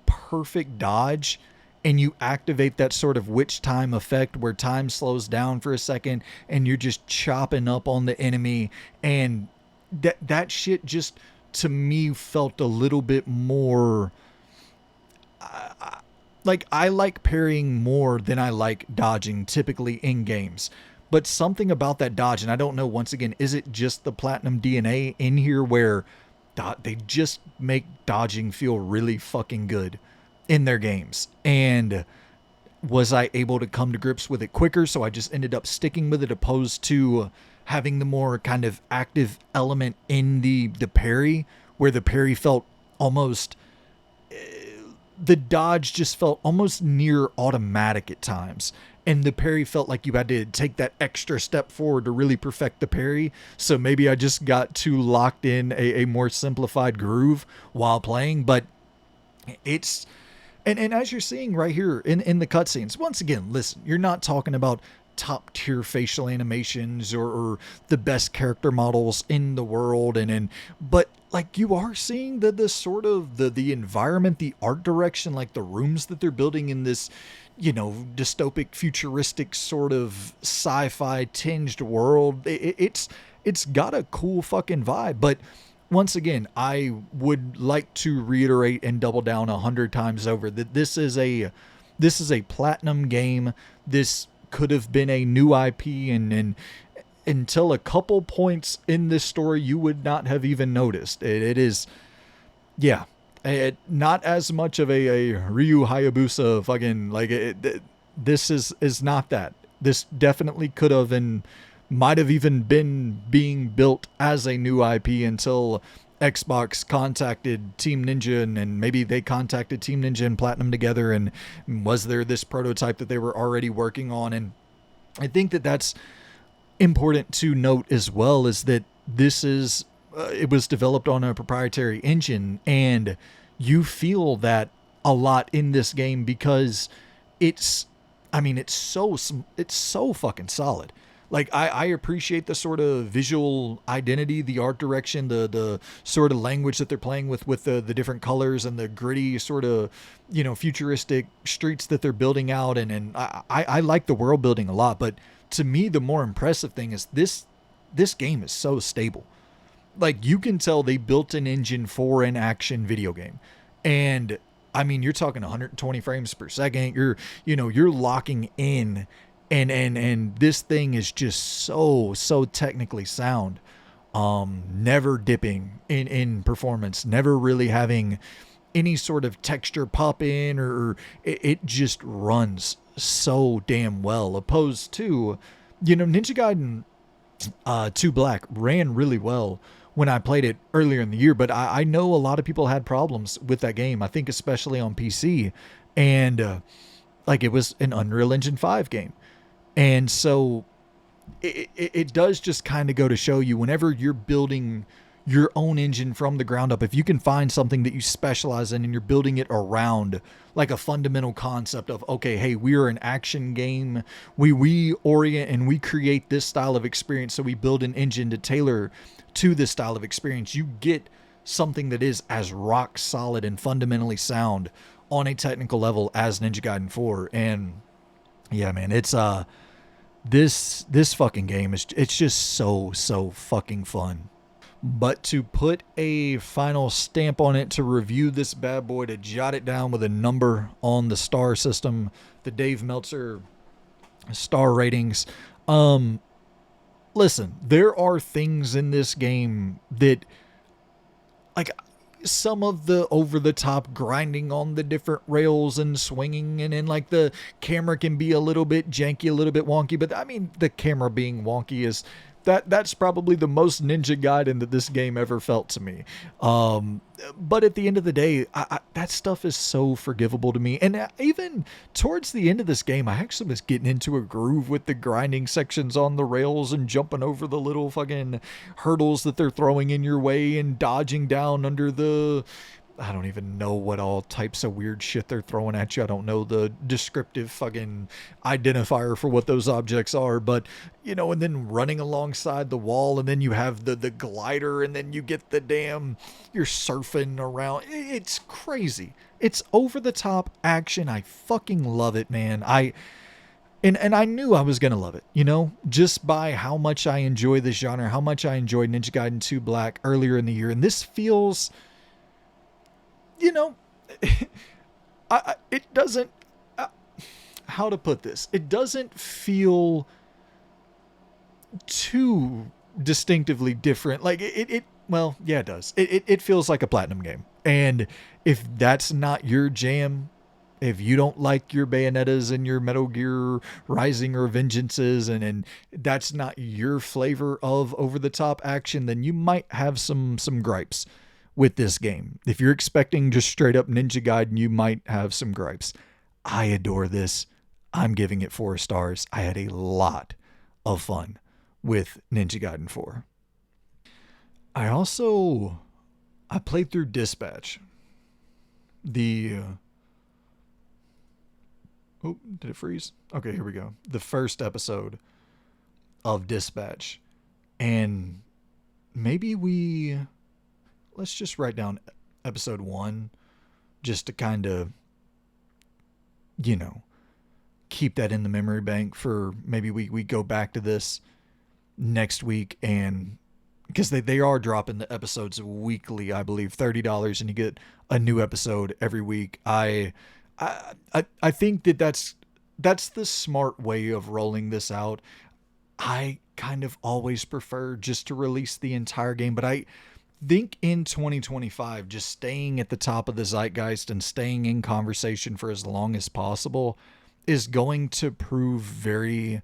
perfect dodge, and you activate that sort of witch time effect where time slows down for a second and you're just chopping up on the enemy, and that shit just to me felt a little bit more like I like parrying more than I like dodging typically in games. But something about that dodge, and I don't know, once again, is it just the Platinum DNA in here where they just make dodging feel really fucking good in their games? And was I able to come to grips with it quicker? So I just ended up sticking with it opposed to having the more kind of active element in the parry, where the parry felt almost, the dodge just felt almost near automatic at times. And the parry felt like you had to take that extra step forward to really perfect the parry. So maybe I just got too locked in a more simplified groove while playing. But it's, and as you're seeing right here in the cutscenes, once again, listen, you're not talking about top tier facial animations or the best character models in the world, but like you are seeing the sort of the environment, the art direction, like the rooms that they're building in this, dystopic futuristic sort of sci-fi tinged world. It's got a cool fucking vibe. But once again, I would like to reiterate and double down 100 times over that this is a Platinum game. This could have been a new IP, and until a couple points in this story you would not have even noticed. It is, yeah, not as much of a Ryu Hayabusa fucking like this is not that. This definitely could have and might have even been being built as a new IP until Xbox contacted Team Ninja, and maybe they contacted Team Ninja and Platinum together, and was there this prototype that they were already working on. And I think that that's important to note as well, is that this is it was developed on a proprietary engine, and you feel that a lot in this game because it's so fucking solid. Like I appreciate the sort of visual identity, the art direction, the sort of language that they're playing with the different colors and the gritty sort of, futuristic streets that they're building out. And I like the world building a lot. But to me, the more impressive thing is this game is so stable. Like you can tell they built an engine for an action video game. And I mean, you're talking 120 frames per second. You're locking in. And this thing is just so technically sound, never dipping in performance, never really having any sort of texture pop in, or it just runs so damn well, opposed to, Ninja Gaiden 2 Black ran really well when I played it earlier in the year, but I know a lot of people had problems with that game. I think especially on PC, and like it was an Unreal Engine 5 game. And so it does just kind of go to show you, whenever you're building your own engine from the ground up, if you can find something that you specialize in and you're building it around like a fundamental concept of, okay, hey, we're an action game. We orient and we create this style of experience. So we build an engine to tailor to this style of experience. You get something that is as rock solid and fundamentally sound on a technical level as Ninja Gaiden 4. And yeah, man, it's this fucking game it's just so fucking fun. But to put a final stamp on it, to review this bad boy, to jot it down with a number on the star system, the Dave Meltzer star ratings. Listen, there are things in this game that, like, some of the over-the-top grinding on the different rails and swinging, and then like the camera can be a little bit janky, a little bit wonky, but I mean, the camera being wonky is That's probably the most Ninja Gaiden that this game ever felt to me. But at the end of the day, that stuff is so forgivable to me. And even towards the end of this game, I actually was getting into a groove with the grinding sections on the rails and jumping over the little fucking hurdles that they're throwing in your way and dodging down under the, I don't even know what all types of weird shit they're throwing at you. I don't know the descriptive fucking identifier for what those objects are, but and then running alongside the wall, and then you have the glider, and then you get you're surfing around. It's crazy. It's over the top action. I fucking love it, man. And I knew I was going to love it, just by how much I enjoy this genre, how much I enjoyed Ninja Gaiden 2 Black earlier in the year. And this feels, it doesn't, how to put this? It doesn't feel too distinctively different. Like well, yeah, it does. It feels like a platinum game. And if that's not your jam, if you don't like your Bayonettas and your Metal Gear Rising or Vengeances, and that's not your flavor of over-the-top action, then you might have some gripes with this game. If you're expecting just straight up Ninja Gaiden, you might have some gripes. I adore this. I'm giving it 4 stars. I had a lot of fun with Ninja Gaiden 4. I played through Dispatch. Oh, did it freeze? Okay, here we go. The first episode of Dispatch. And maybe let's just write down episode 1 just to kind of, keep that in the memory bank for maybe we go back to this next week. And because they are dropping the episodes weekly, I believe $30, and you get a new episode every week. I think that's the smart way of rolling this out. I kind of always prefer just to release the entire game, but I think in 2025, just staying at the top of the zeitgeist and staying in conversation for as long as possible is going to prove very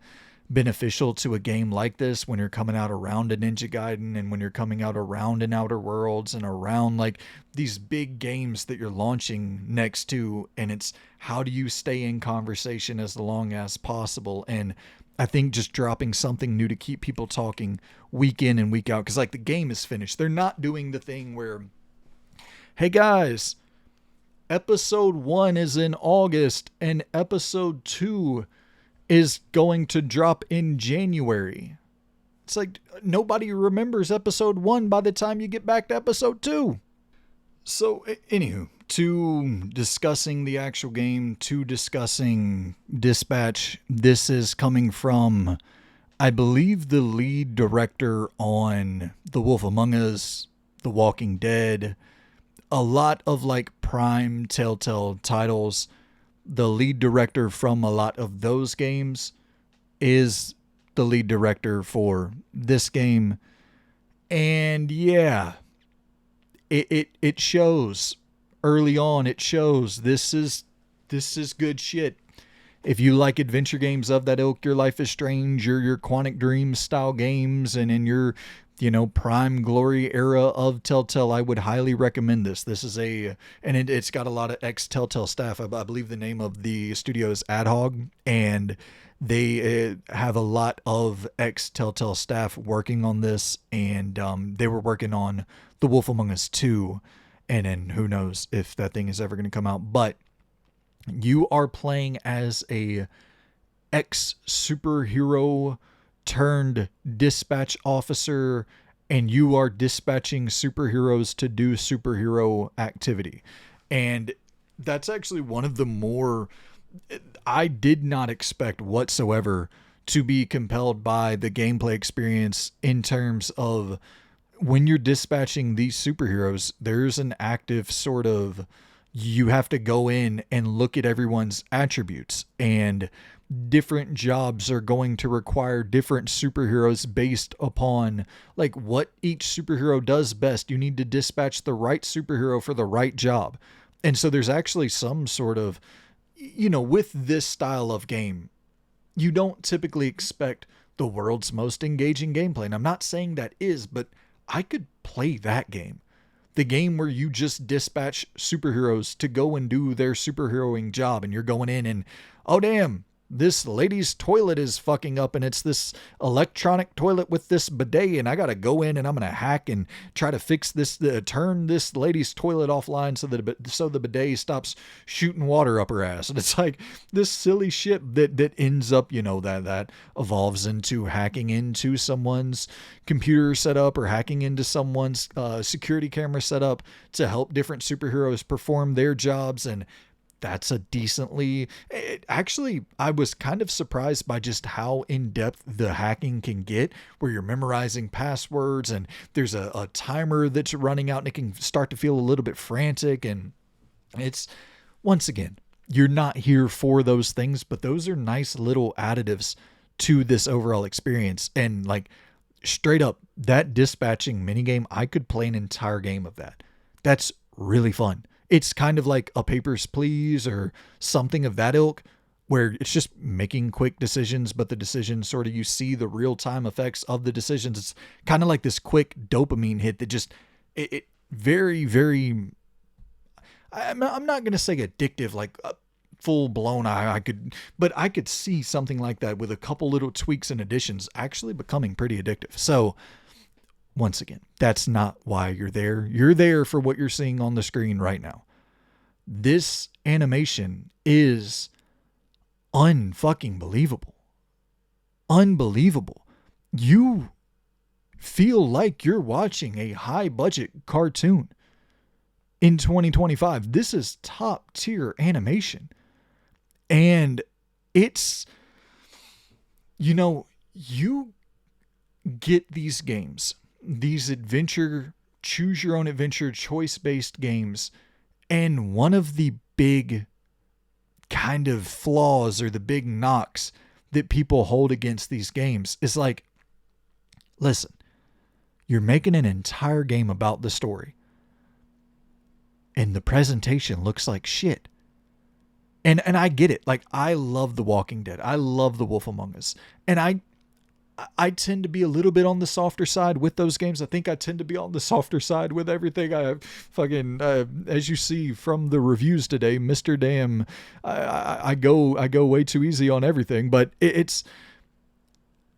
beneficial to a game like this when you're coming out around a Ninja Gaiden, and when you're coming out around an Outer Worlds, and around like these big games that you're launching next to. And it's, how do you stay in conversation as long as possible? And I think just dropping something new to keep people talking week in and week out, because like the game is finished. They're not doing the thing where, hey guys, episode 1 is in August and episode 2 is going to drop in January. It's like nobody remembers episode 1 by the time you get back to episode 2. So anywho, to discussing the actual game, to discussing Dispatch, this is coming from, I believe, the lead director on The Wolf Among Us, The Walking Dead, a lot of like prime Telltale titles. The lead director from a lot of those games is the lead director for this game. And yeah, it shows early on. It shows this is good shit. If you like adventure games of that ilk, your Life is Strange, your Quantic Dream style games, and in your prime glory era of Telltale, I would highly recommend this. This is it's got a lot of ex-Telltale staff. I believe the name of the studio is Ad Hoc, and they have a lot of ex-Telltale staff working on this, and they were working on The Wolf Among Us 2, and then who knows if that thing is ever going to come out. But you are playing as a ex-superhero turned dispatch officer, and you are dispatching superheroes to do superhero activity. And that's actually one of the more, I did not expect whatsoever to be compelled by the gameplay experience, in terms of when you're dispatching these superheroes, there's an active sort of, you have to go in and look at everyone's attributes, and different jobs are going to require different superheroes based upon like what each superhero does best. You need to dispatch the right superhero for the right job. And so there's actually some sort of, with this style of game, you don't typically expect the world's most engaging gameplay. And I'm not saying that is, but I could play that game. The game where you just dispatch superheroes to go and do their superheroing job, and you're going in and, oh damn, this lady's toilet is fucking up, and it's this electronic toilet with this bidet, and I gotta go in and I'm gonna hack and try to fix this, turn this lady's toilet offline so the bidet stops shooting water up her ass. And it's like this silly shit that ends up, that evolves into hacking into someone's computer setup or hacking into someone's security camera setup to help different superheroes perform their jobs. And that's a decently... Actually, I was kind of surprised by just how in-depth the hacking can get, where you're memorizing passwords and there's a timer that's running out and it can start to feel a little bit frantic. And it's, once again, you're not here for those things, but those are nice little additives to this overall experience. And like, straight up, that dispatching minigame, I could play an entire game of that. That's really fun. It's kind of like a Papers, Please or something of that ilk, where it's just making quick decisions, but the decisions sort of, you see the real-time effects of the decisions. It's kind of like this quick dopamine hit that just, it very, very, I'm not going to say addictive, like full blown. I could see something like that with a couple little tweaks and additions actually becoming pretty addictive. So once again, that's not why you're there. You're there for what you're seeing on the screen right now. This animation is unfucking believable. Unbelievable. You feel like you're watching a high budget cartoon in 2025. This is top tier animation. And it's, you get these games, these adventure, choose your own adventure, choice-based games. And one of the big kind of flaws or the big knocks that people hold against these games is like, listen, you're making an entire game about the story and the presentation looks like shit. And I get it. Like, I love The Walking Dead. I love The Wolf Among Us. And I tend to be a little bit on the softer side with those games. I think I tend to be on the softer side with everything. I fucking, as you see from the reviews today, Mr. Damn, I go way too easy on everything. But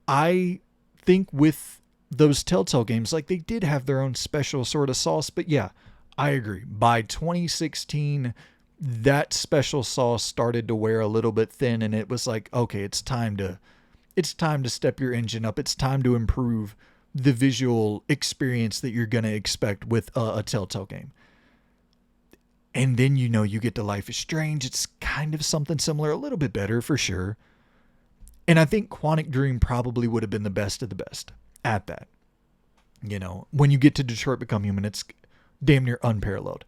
I think with those Telltale games, like, they did have their own special sort of sauce. But yeah, I agree. By 2016, that special sauce started to wear a little bit thin, and it was like, okay, it's time to step your engine up. It's time to improve the visual experience that you're going to expect with a Telltale game. And then, you get to Life is Strange. It's kind of something similar, a little bit better for sure. And I think Quantic Dream probably would have been the best of the best at that. When you get to Detroit Become Human, it's damn near unparalleled.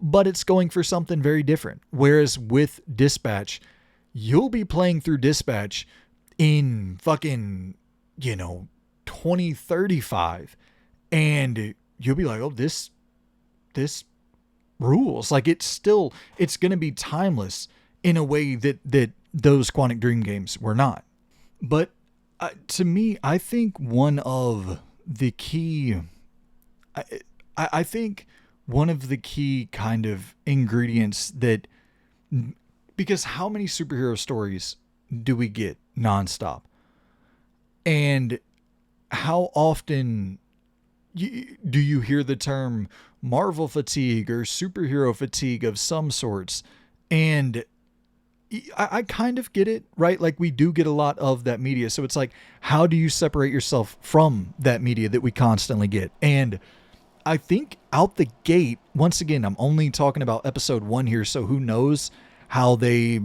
But it's going for something very different. Whereas with Dispatch, you'll be playing through Dispatch in fucking, 2035, and you'll be like, oh, this rules. Like, it's going to be timeless in a way that those Quantic Dream games were not. But to me, I think one of the key, I think one of the key kind of ingredients that, because how many superhero stories do we get nonstop? And how often do you hear the term Marvel fatigue or superhero fatigue of some sorts? And I kind of get it, right? Like, we do get a lot of that media. So it's like, how do you separate yourself from that media that we constantly get? And I think out the gate, once again, I'm only talking about episode 1 here, so who knows how they,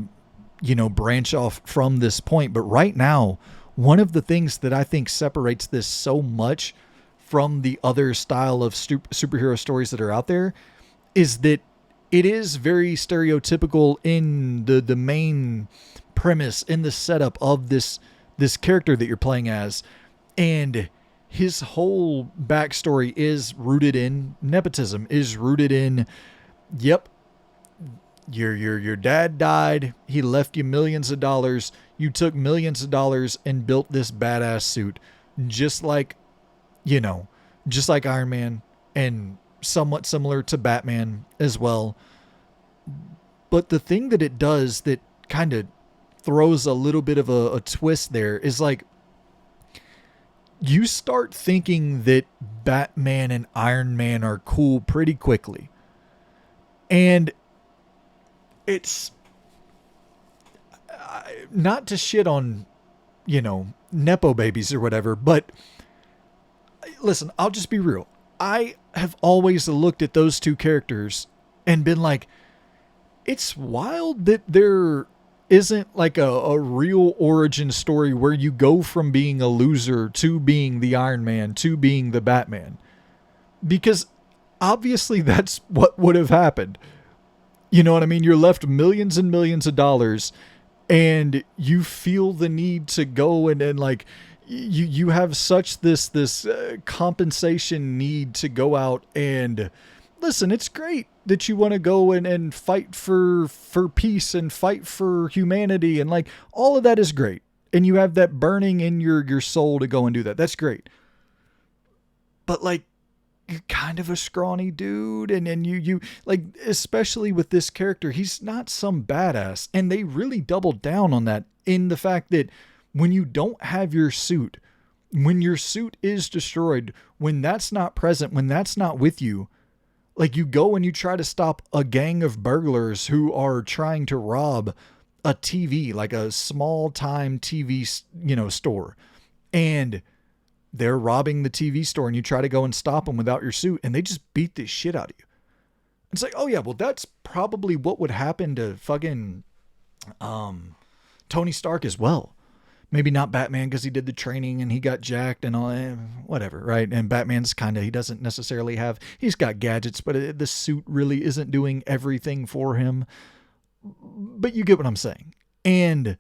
branch off from this point. But right now, one of the things that I think separates this so much from the other style of superhero stories that are out there is that it is very stereotypical in the main premise, in the setup of this character that you're playing as. And his whole backstory is rooted in nepotism, is rooted in, yep, your dad died. He left you millions of dollars. You took millions of dollars and built this badass suit, just like, you know, just like Iron Man and somewhat similar to Batman as well. But the thing that it does that kind of throws a little bit of a twist there is like, you start thinking that Batman and Iron Man are cool pretty quickly. And it's not to shit on, Nepo babies or whatever, but listen, I'll just be real. I have always looked at those two characters and been like, it's wild that there isn't like a real origin story where you go from being a loser to being the Iron Man to being the Batman. Because obviously that's what would have happened. You know what I mean? You're left millions and millions of dollars and you feel the need to go and like, you have such this compensation need to go out and listen, it's great that you want to go and fight for peace and fight for humanity. And like, all of that is great. And you have that burning in your soul to go and do that. That's great. But like, you're kind of a scrawny dude. And you like, especially with this character, he's not some badass. And they really doubled down on that in the fact that when you don't have your suit, when your suit is destroyed, when that's not present, when that's not with you, like you go and you try to stop a gang of burglars who are trying to rob a TV, like a small time TV, store. And they're robbing the TV store and you try to go and stop them without your suit and they just beat the shit out of you. It's like, oh yeah, well that's probably what would happen to fucking Tony Stark as well. Maybe not Batman because he did the training and he got jacked and all, whatever, right? And Batman's he doesn't necessarily he's got gadgets, but the suit really isn't doing everything for him. But you get what I'm saying. And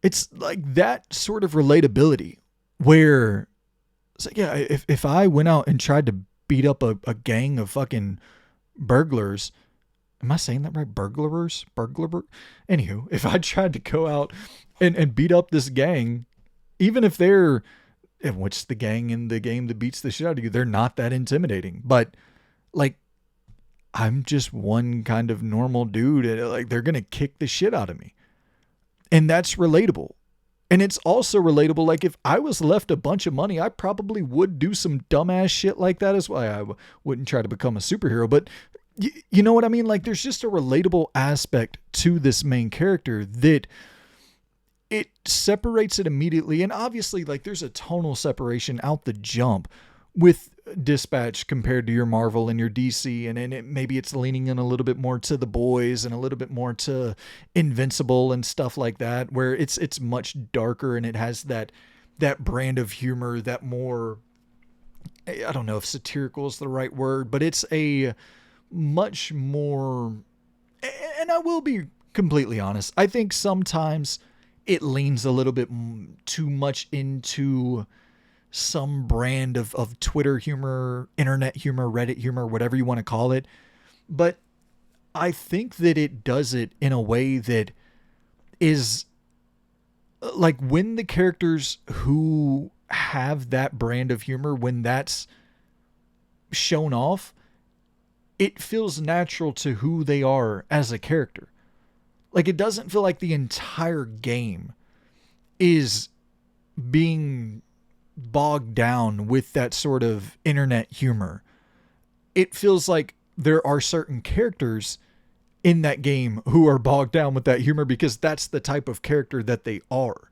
it's like that sort of relatability where it's like, yeah, if I went out and tried to beat up a gang of fucking burglars, am I saying that right? Burglars? Anywho, if I tried to go out and beat up this gang, even if they're, which the gang in the game that beats the shit out of you, they're not that intimidating. But like, I'm just one kind of normal dude. And like, they're going to kick the shit out of me. And that's relatable. And it's also relatable. Like if I was left a bunch of money, I probably would do some dumbass shit like that as well. I wouldn't try to become a superhero, but you know what I mean? Like there's just a relatable aspect to this main character that it separates it immediately. And obviously like there's a tonal separation out the jump with Dispatch compared to your Marvel and your DC. And maybe it's leaning in a little bit more to The Boys and a little bit more to Invincible and stuff like that, where it's much darker and it has that brand of humor, that more, I don't know if satirical is the right word, but it's a much more, and I will be completely honest, I think sometimes it leans a little bit too much into some brand of Twitter humor, internet humor, Reddit humor, whatever you want to call it. But I think that it does it in a way that is like when the characters who have that brand of humor, when that's shown off, it feels natural to who they are as a character. Like it doesn't feel like the entire game is being bogged down with that sort of internet humor. It feels like there are certain characters in that game who are bogged down with that humor because that's the type of character that they are.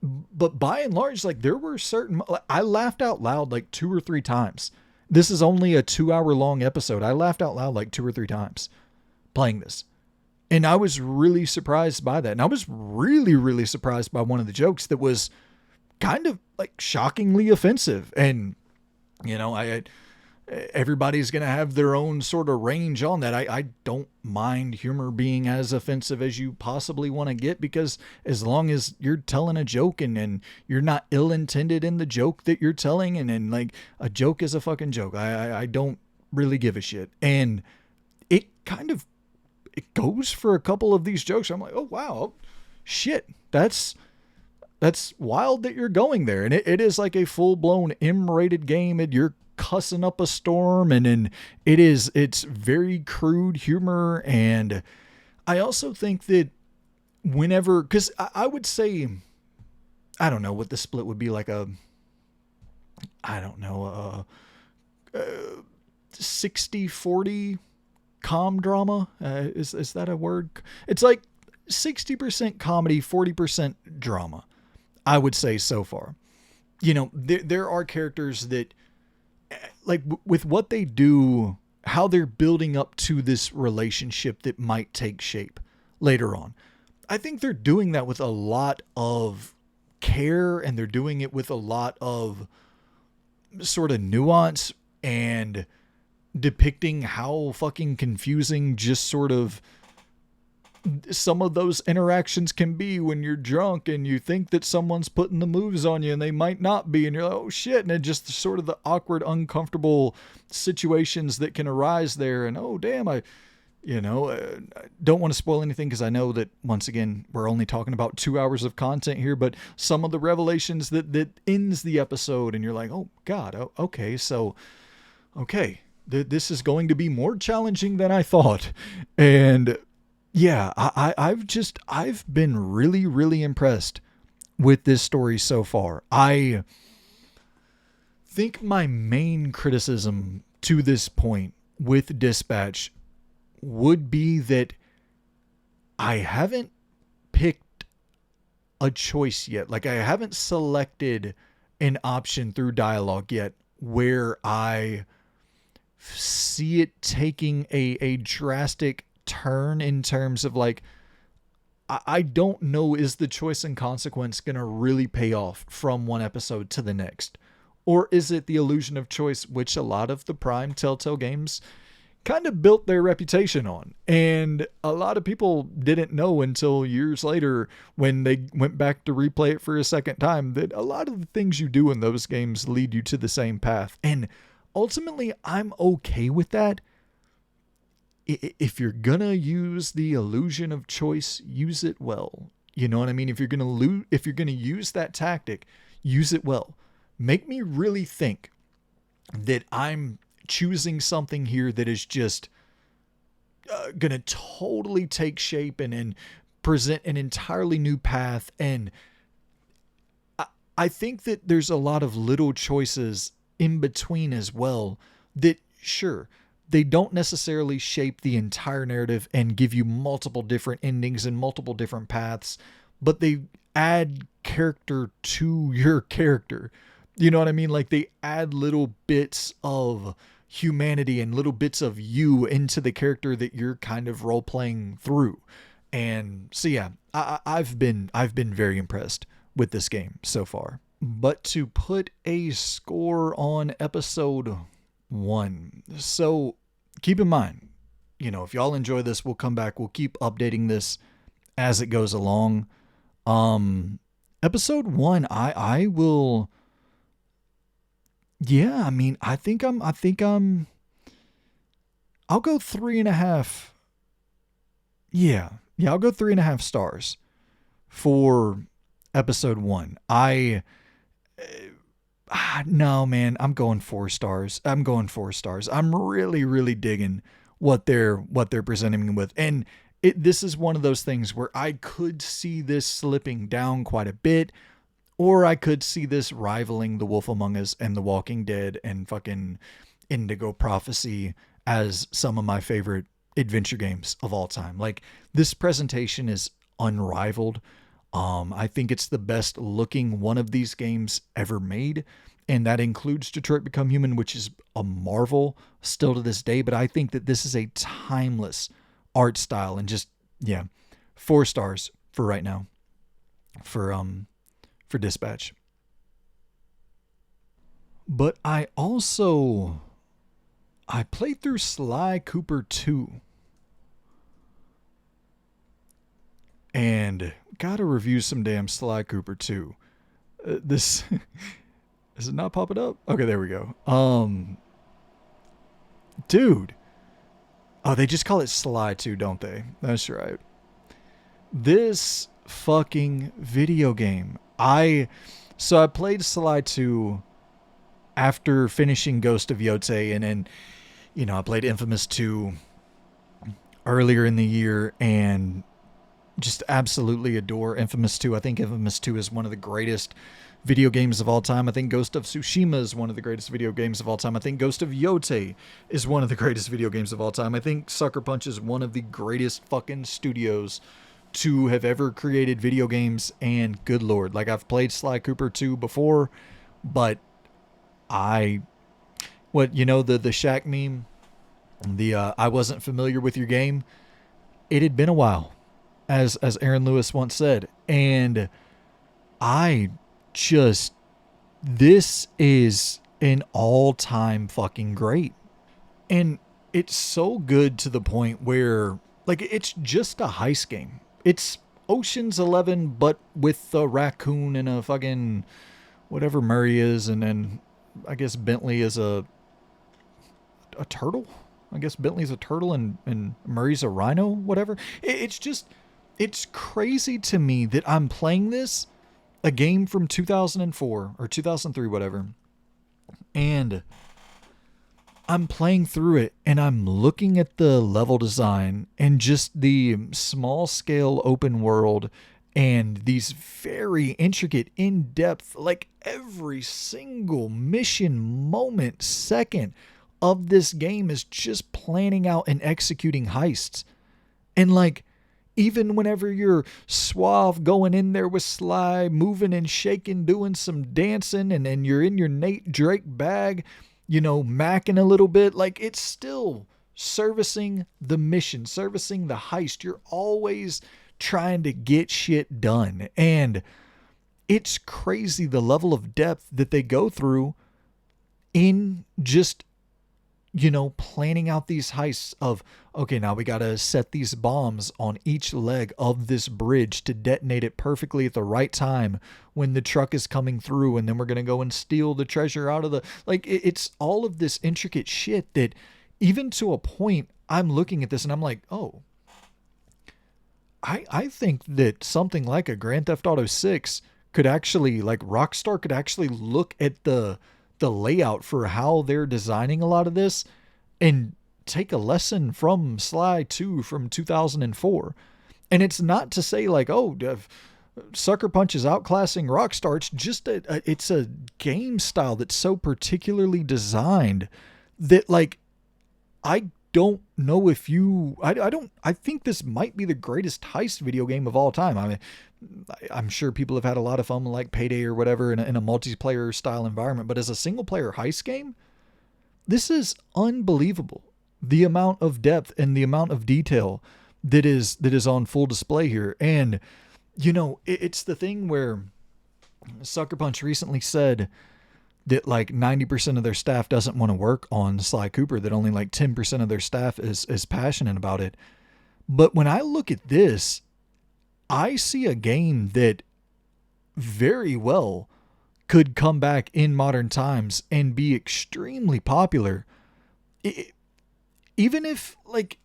But by and large, like there were I laughed out loud like 2 or 3 times. This is only a 2-hour long episode. I laughed out loud like 2 or 3 times playing this. And I was really surprised by that. And I was really, really surprised by one of the jokes that was kind of like shockingly offensive. And, everybody's going to have their own sort of range on that. I don't mind humor being as offensive as you possibly want to get, because as long as you're telling a joke and you're not ill-intended in the joke that you're telling, and like a joke is a fucking joke. I don't really give a shit. And it goes for a couple of these jokes. I'm like, oh, wow. shit, that's wild that you're going there. And it is like a full-blown M-rated game, and you're cussing up a storm, and then it's very crude humor. And I also think that whenever, because I would say, I don't know what the split would be, like I don't know, 60-40 com drama. Is that a word? It's like 60% comedy, 40% drama, I would say so far. You know, there are characters that, like, with what they do, how they're building up to this relationship that might take shape later on. I think they're doing that with a lot of care, and they're doing it with a lot of sort of nuance, and depicting how fucking confusing just sort of some of those interactions can be when you're drunk and you think that someone's putting the moves on you and they might not be, and you're like, oh shit. And it just sort of the awkward, uncomfortable situations that can arise there. And oh damn, I don't want to spoil anything, because I know that, once again, we're only talking about 2 hours of content here, but some of the revelations that ends the episode, and you're like, oh god, okay, so okay, this is going to be more challenging than I thought. And yeah, I've been really, really impressed with this story so far. I think my main criticism to this point with Dispatch would be that I haven't picked a choice yet. Like, I haven't selected an option through dialogue yet where I see it taking a drastic turn in terms of, like, I don't know, is the choice and consequence going to really pay off from one episode to the next? Or is it the illusion of choice, which a lot of the prime Telltale games kind of built their reputation on? And a lot of people didn't know until years later, when they went back to replay it for a second time, that a lot of the things you do in those games lead you to the same path. And ultimately, I'm okay with that. If you're gonna use the illusion of choice, use it well. You know what I mean? If you're gonna use that tactic, use it well. Make me really think that I'm choosing something here that is just gonna totally take shape and present an entirely new path. And I think that there's a lot of little choices in between as well that, sure, they don't necessarily shape the entire narrative and give you multiple different endings and multiple different paths, but they add character to your character. You know what I mean? Like, they add little bits of humanity and little bits of you into the character that you're kind of role playing through. And so yeah, I've been very impressed with this game so far. But to put a score on episode 1, so keep in mind, if y'all enjoy this, we'll come back. We'll keep updating this as it goes along. Episode 1, I will. Yeah, I mean, I'll go 3.5. Yeah, I'll go 3.5 stars for episode 1. No, man, I'm going 4 stars. I'm really, really digging what they're presenting me with. And this is one of those things where I could see this slipping down quite a bit, or I could see this rivaling The Wolf Among Us and The Walking Dead and fucking Indigo Prophecy as some of my favorite adventure games of all time. Like, this presentation is unrivaled. I think it's the best looking one of these games ever made, and that includes Detroit Become Human, which is a marvel still to this day. But I think that this is a timeless art style, and just, yeah, 4 stars for right now for Dispatch. But I played through Sly Cooper 2. And gotta review some damn Sly Cooper 2. This is it not popping up? Okay, there we go. Dude. Oh, they just call it Sly 2, don't they? That's right. This fucking video game. I played Sly 2 after finishing Ghost of Yotei, and then I played Infamous 2 earlier in the year, and just absolutely adore Infamous 2. I think Infamous 2 is one of the greatest video games of all time. I think Ghost of Tsushima is one of the greatest video games of all time. I think Ghost of Yotei is one of the greatest video games of all time. I think Sucker Punch is one of the greatest fucking studios to have ever created video games, and good lord, like, I've played Sly Cooper 2 before, but I the Shaq meme, the I wasn't familiar with your game. It had been a while, as Aaron Lewis once said, and I just this is an all-time fucking great. And it's so good to the point where, like, it's just a heist game. It's Ocean's 11 but with a raccoon and a fucking whatever Murray is, and then I guess Bentley is a turtle. I guess Bentley's a turtle and Murray's a rhino, whatever. It's crazy to me that I'm playing this, a game from 2004 or 2003, whatever, and I'm playing through it and I'm looking at the level design and just the small scale open world and these very intricate, in-depth, like, every single mission, moment, second of this game is just planning out and executing heists. And, like, even whenever you're suave going in there with Sly, moving and shaking, doing some dancing, and then you're in your Nate Drake bag, macking a little bit, like, it's still servicing the mission, servicing the heist. You're always trying to get shit done. And it's crazy the level of depth that they go through in just planning out these heists of, okay, now we got to set these bombs on each leg of this bridge to detonate it perfectly at the right time when the truck is coming through, and then we're going to go and steal the treasure out of the, like, it's all of this intricate shit that even to a point I'm looking at this and I'm like, oh, I think that something like a Grand Theft Auto 6 could actually, like, Rockstar could actually look at the layout for how they're designing a lot of this and take a lesson from Sly 2 from 2004. And it's not to say, like, oh, Sucker Punch is outclassing Rockstar. It's just it's a game style that's so particularly designed that, like, I don't know if I think this might be the greatest heist video game of all time. I mean, I'm sure people have had a lot of fun with, like, Payday or whatever in a multiplayer style environment, but as a single player heist game, this is unbelievable. The amount of depth and the amount of detail that is on full display here. And, it's the thing where Sucker Punch recently said that, like, 90% of their staff doesn't want to work on Sly Cooper, that only like 10% of their staff is passionate about it. But when I look at this, I see a game that very well could come back in modern times and be extremely popular. Even if, like,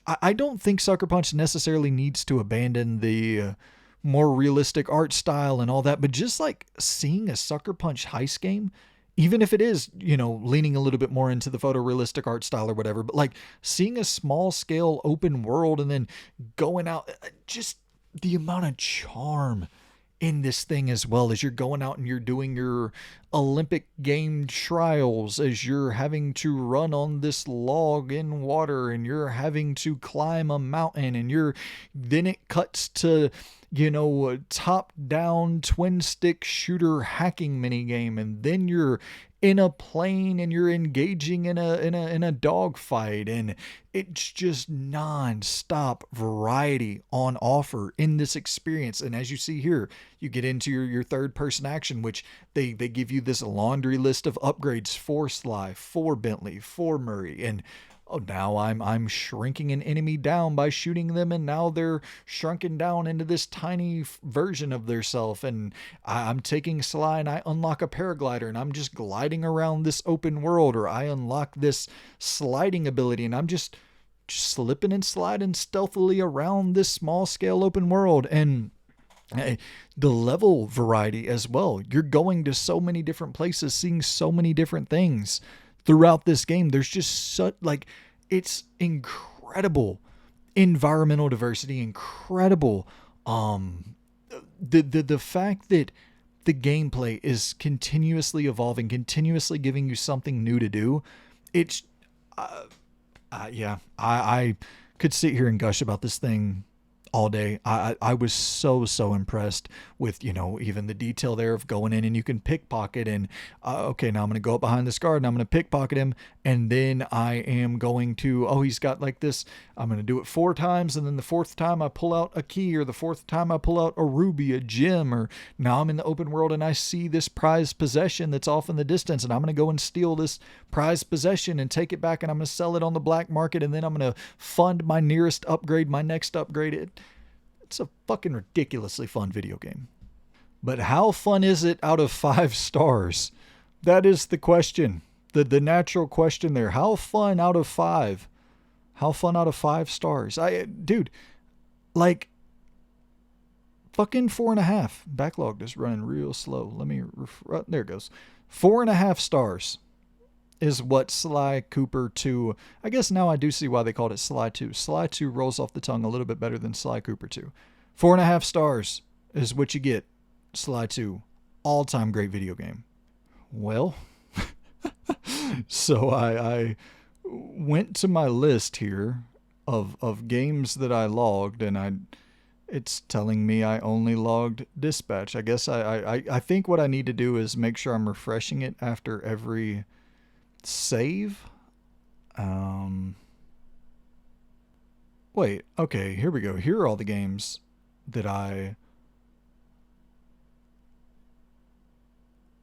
I don't think Sucker Punch necessarily needs to abandon the more realistic art style and all that, but just, like, seeing a Sucker Punch heist game, even if it is, leaning a little bit more into the photorealistic art style or whatever, but, like, seeing a small scale open world and then going out, just the amount of charm in this thing, as well as you're going out and you're doing your Olympic game trials, as you're having to run on this log in water and you're having to climb a mountain, and then it cuts to, a top down twin stick shooter hacking mini game, and then you're in a plane and you're engaging in a dogfight, and it's just non-stop variety on offer in this experience. And as you see here, you get into your third person action, which they give you this laundry list of upgrades for Sly, for Bentley, for Murray, and now I'm shrinking an enemy down by shooting them, and now they're shrunken down into this tiny version of their self, and I'm taking Sly and I unlock a paraglider and I'm just gliding around this open world, or I unlock this sliding ability and I'm just slipping and sliding stealthily around this small scale open world. And the level variety as well. You're going to so many different places, seeing so many different things throughout this game. There's just such, like, it's incredible environmental diversity, incredible. The fact that the gameplay is continuously evolving, continuously giving you something new to do. It's, I could sit here and gush about this thing all day. I was so impressed with, even the detail there of going in and you can pickpocket and, okay, now I'm going to go up behind this guard and I'm going to pickpocket him. And then I am going to, he's got like this, I'm going to do it 4 times. And then the 4th time I pull out a key, or the 4th time I pull out a ruby, a gem, or now I'm in the open world and I see this prized possession that's off in the distance. And I'm going to go and steal this prized possession and take it back. And I'm going to sell it on the black market. And then I'm going to fund my nearest upgrade, my next upgrade. It's a fucking ridiculously fun video game. But how fun is it out of 5 stars? That is the question. The natural question there. How fun out of 5? How fun out of 5 stars? Dude, like, fucking 4.5. Backlog is running real slow. Let me, there it goes. 4.5 stars is what Sly Cooper 2, I guess now I do see why they called it Sly 2. Sly 2 rolls off the tongue a little bit better than Sly Cooper 2. 4.5 stars is what you get. Sly 2, all-time great video game. Well, so I went to my list here of games that I logged, and it's telling me I only logged Dispatch. I guess I think what I need to do is make sure I'm refreshing it after every save. Wait, okay, here we go. Here are all the games that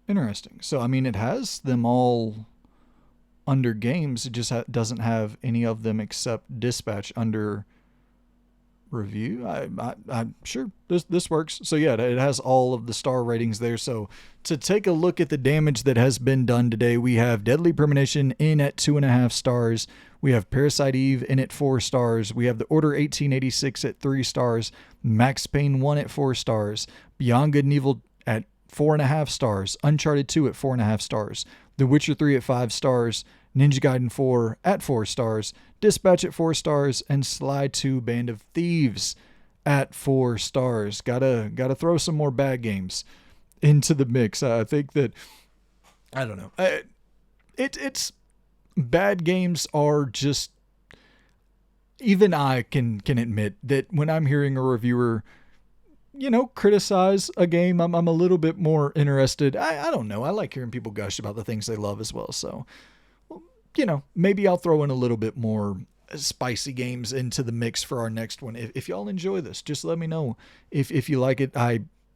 interesting. So, I mean, it has them all under games. It just doesn't have any of them except Dispatch under review. I'm sure this works. So yeah, it has all of the star ratings there. So to take a look at the damage that has been done today, we have Deadly Premonition in at 2.5 stars. We have Parasite Eve in at 4 stars. We have The Order 1886 at 3 stars. Max Payne 1 at 4 stars. Beyond Good and Evil at 4.5 stars. Uncharted 2 at 4.5 stars. The Witcher 3 at 5 stars. Ninja Gaiden 4 at 4 stars. Dispatch at 4 stars, and Sly 2 Band of Thieves at 4 stars. Gotta throw some more bad games into the mix. I think that, I don't know. It's bad games are just, even I can admit that when I'm hearing a reviewer, criticize a game, I'm a little bit more interested. I don't know. I like hearing people gush about the things they love as well. So, maybe I'll throw in a little bit more spicy games into the mix for our next one. If y'all enjoy this, just let me know. If you like it,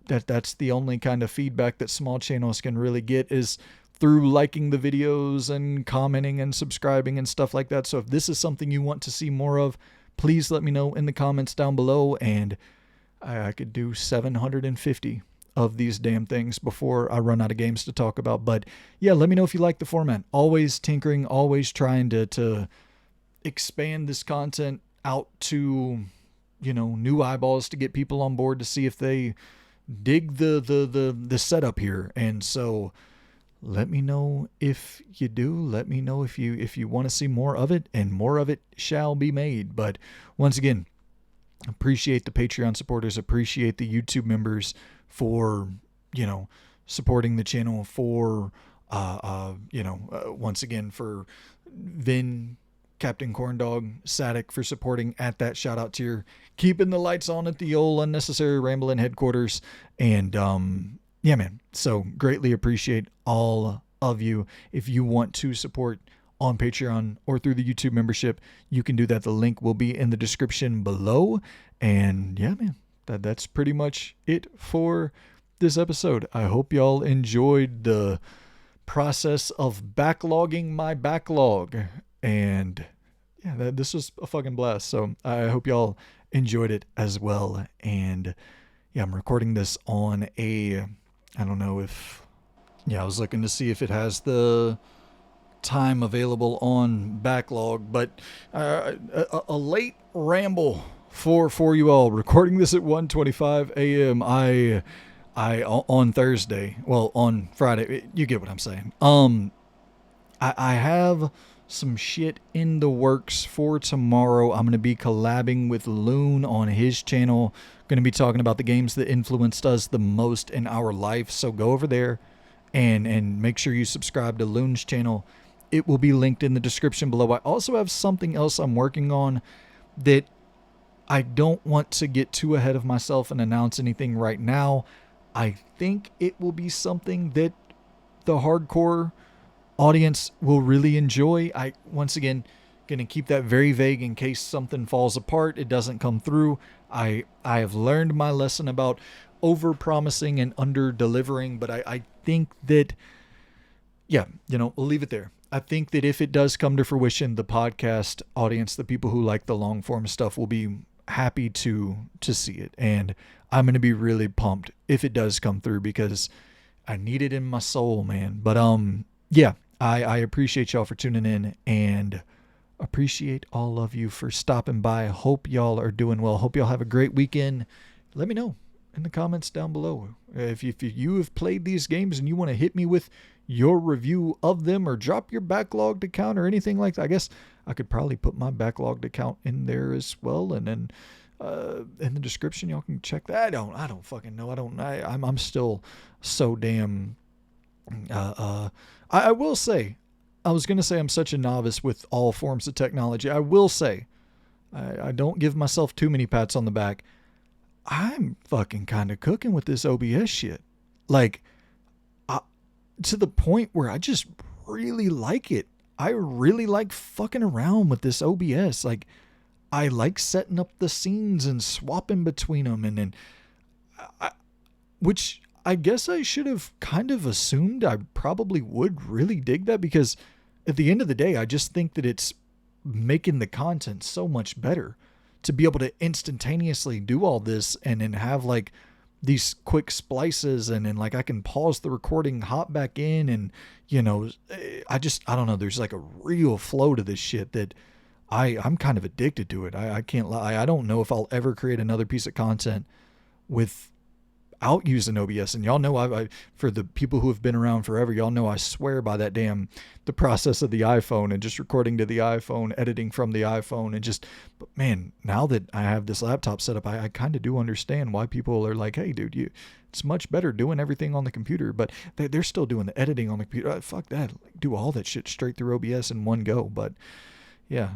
that's the only kind of feedback that small channels can really get, is through liking the videos and commenting and subscribing and stuff like that. So if this is something you want to see more of, please let me know in the comments down below, and I could do 750 of these damn things before I run out of games to talk about. But yeah, let me know if you like the format. Always tinkering, always trying to expand this content out to, new eyeballs, to get people on board, to see if they dig the setup here. And so let me know if you do. Let me know if you want to see more of it, and more of it shall be made. But once again, appreciate the Patreon supporters, appreciate the YouTube members for, supporting the channel, for, once again, for Vin, Captain Corndog, Sadik for supporting at that shout out tier, keeping the lights on at the old Unnecessary Ramblin' headquarters. And, yeah, man, so greatly appreciate all of you. If you want to support on Patreon or through the YouTube membership, you can do that. The link will be in the description below. And yeah, man, that's pretty much it for this episode. I hope y'all enjoyed the process of backlogging my backlog. And yeah, this was a fucking blast. So I hope y'all enjoyed it as well. And yeah, I'm recording this on I don't know if, I was looking to see if it has the time available on Backlog, but a late ramble for you all. Recording this at 1:25 a.m. I on Thursday, well on Friday. You get what I'm saying. I have some shit in the works for tomorrow. I'm going to be collabing with Loon on his channel. Going to be talking about the games that influenced us the most in our life. So go over there and make sure you subscribe to Loon's channel. It will be linked in the description below. I also have something else I'm working on that I don't want to get too ahead of myself and announce anything right now. I think it will be something that the hardcore audience will really enjoy. I, once again, going to keep that very vague in case something falls apart, it doesn't come through. I have learned my lesson about over promising and under delivering, but I think that, yeah, we'll leave it there. I think that if it does come to fruition, the podcast audience, the people who like the long form stuff, will be happy to see it. And I'm going to be really pumped if it does come through, because I need it in my soul, man. But yeah, I appreciate y'all for tuning in, and appreciate all of you for stopping by. Hope y'all are doing well. Hope y'all have a great weekend. Let me know in the comments down below if you have played these games and you want to hit me with your review of them, or drop your backlogged account or anything like that. I guess I could probably put my backlogged account in there as well, and then in the description y'all can check that. I don't fucking know. I'm still so damn I will say, I was gonna say I'm such a novice with all forms of technology. I will say, I don't give myself too many pats on the back. I'm fucking kind of cooking with this OBS shit. Like, to the point where I just really like it. I really like fucking around with this OBS. Like, I like setting up the scenes and swapping between them, and then, which I guess I should have kind of assumed I probably would really dig that, because at the end of the day, I just think that it's making the content so much better to be able to instantaneously do all this and then have like these quick splices, and then like I can pause the recording, hop back in, and I don't know, there's like a real flow to this shit that I'm kind of addicted to it. I can't lie. I don't know if I'll ever create another piece of content without using OBS. And y'all know, I for the people who have been around forever, y'all know I swear by that the process of the iPhone and just recording to the iPhone, editing from the iPhone, and but man, now that I have this laptop set up, I kind of do understand why people are like, hey dude, it's much better doing everything on the computer, but they're still doing the editing on the computer. Fuck that. Like, do all that shit straight through OBS in one go. But yeah,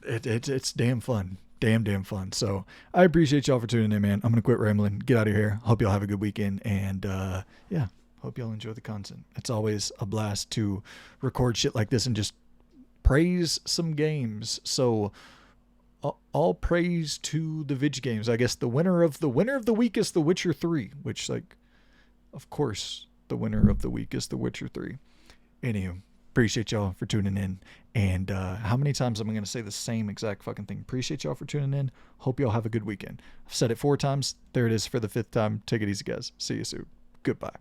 it's damn fun. Damn fun. So I appreciate y'all for tuning in, man. I'm gonna quit rambling, get out of here. Hope y'all have a good weekend, and yeah, hope y'all enjoy the content. It's always a blast to record shit like this and just praise some games. So all praise to the Vidge games. I guess the winner of the week is The Witcher 3, which, like, of course the winner of the week is The Witcher 3. Anywho, appreciate y'all for tuning in. And how many times am I going to say the same exact fucking thing? Appreciate y'all for tuning in. Hope y'all have a good weekend. I've said it 4 times. There it is for the 5th time. Take it easy, guys. See you soon. Goodbye.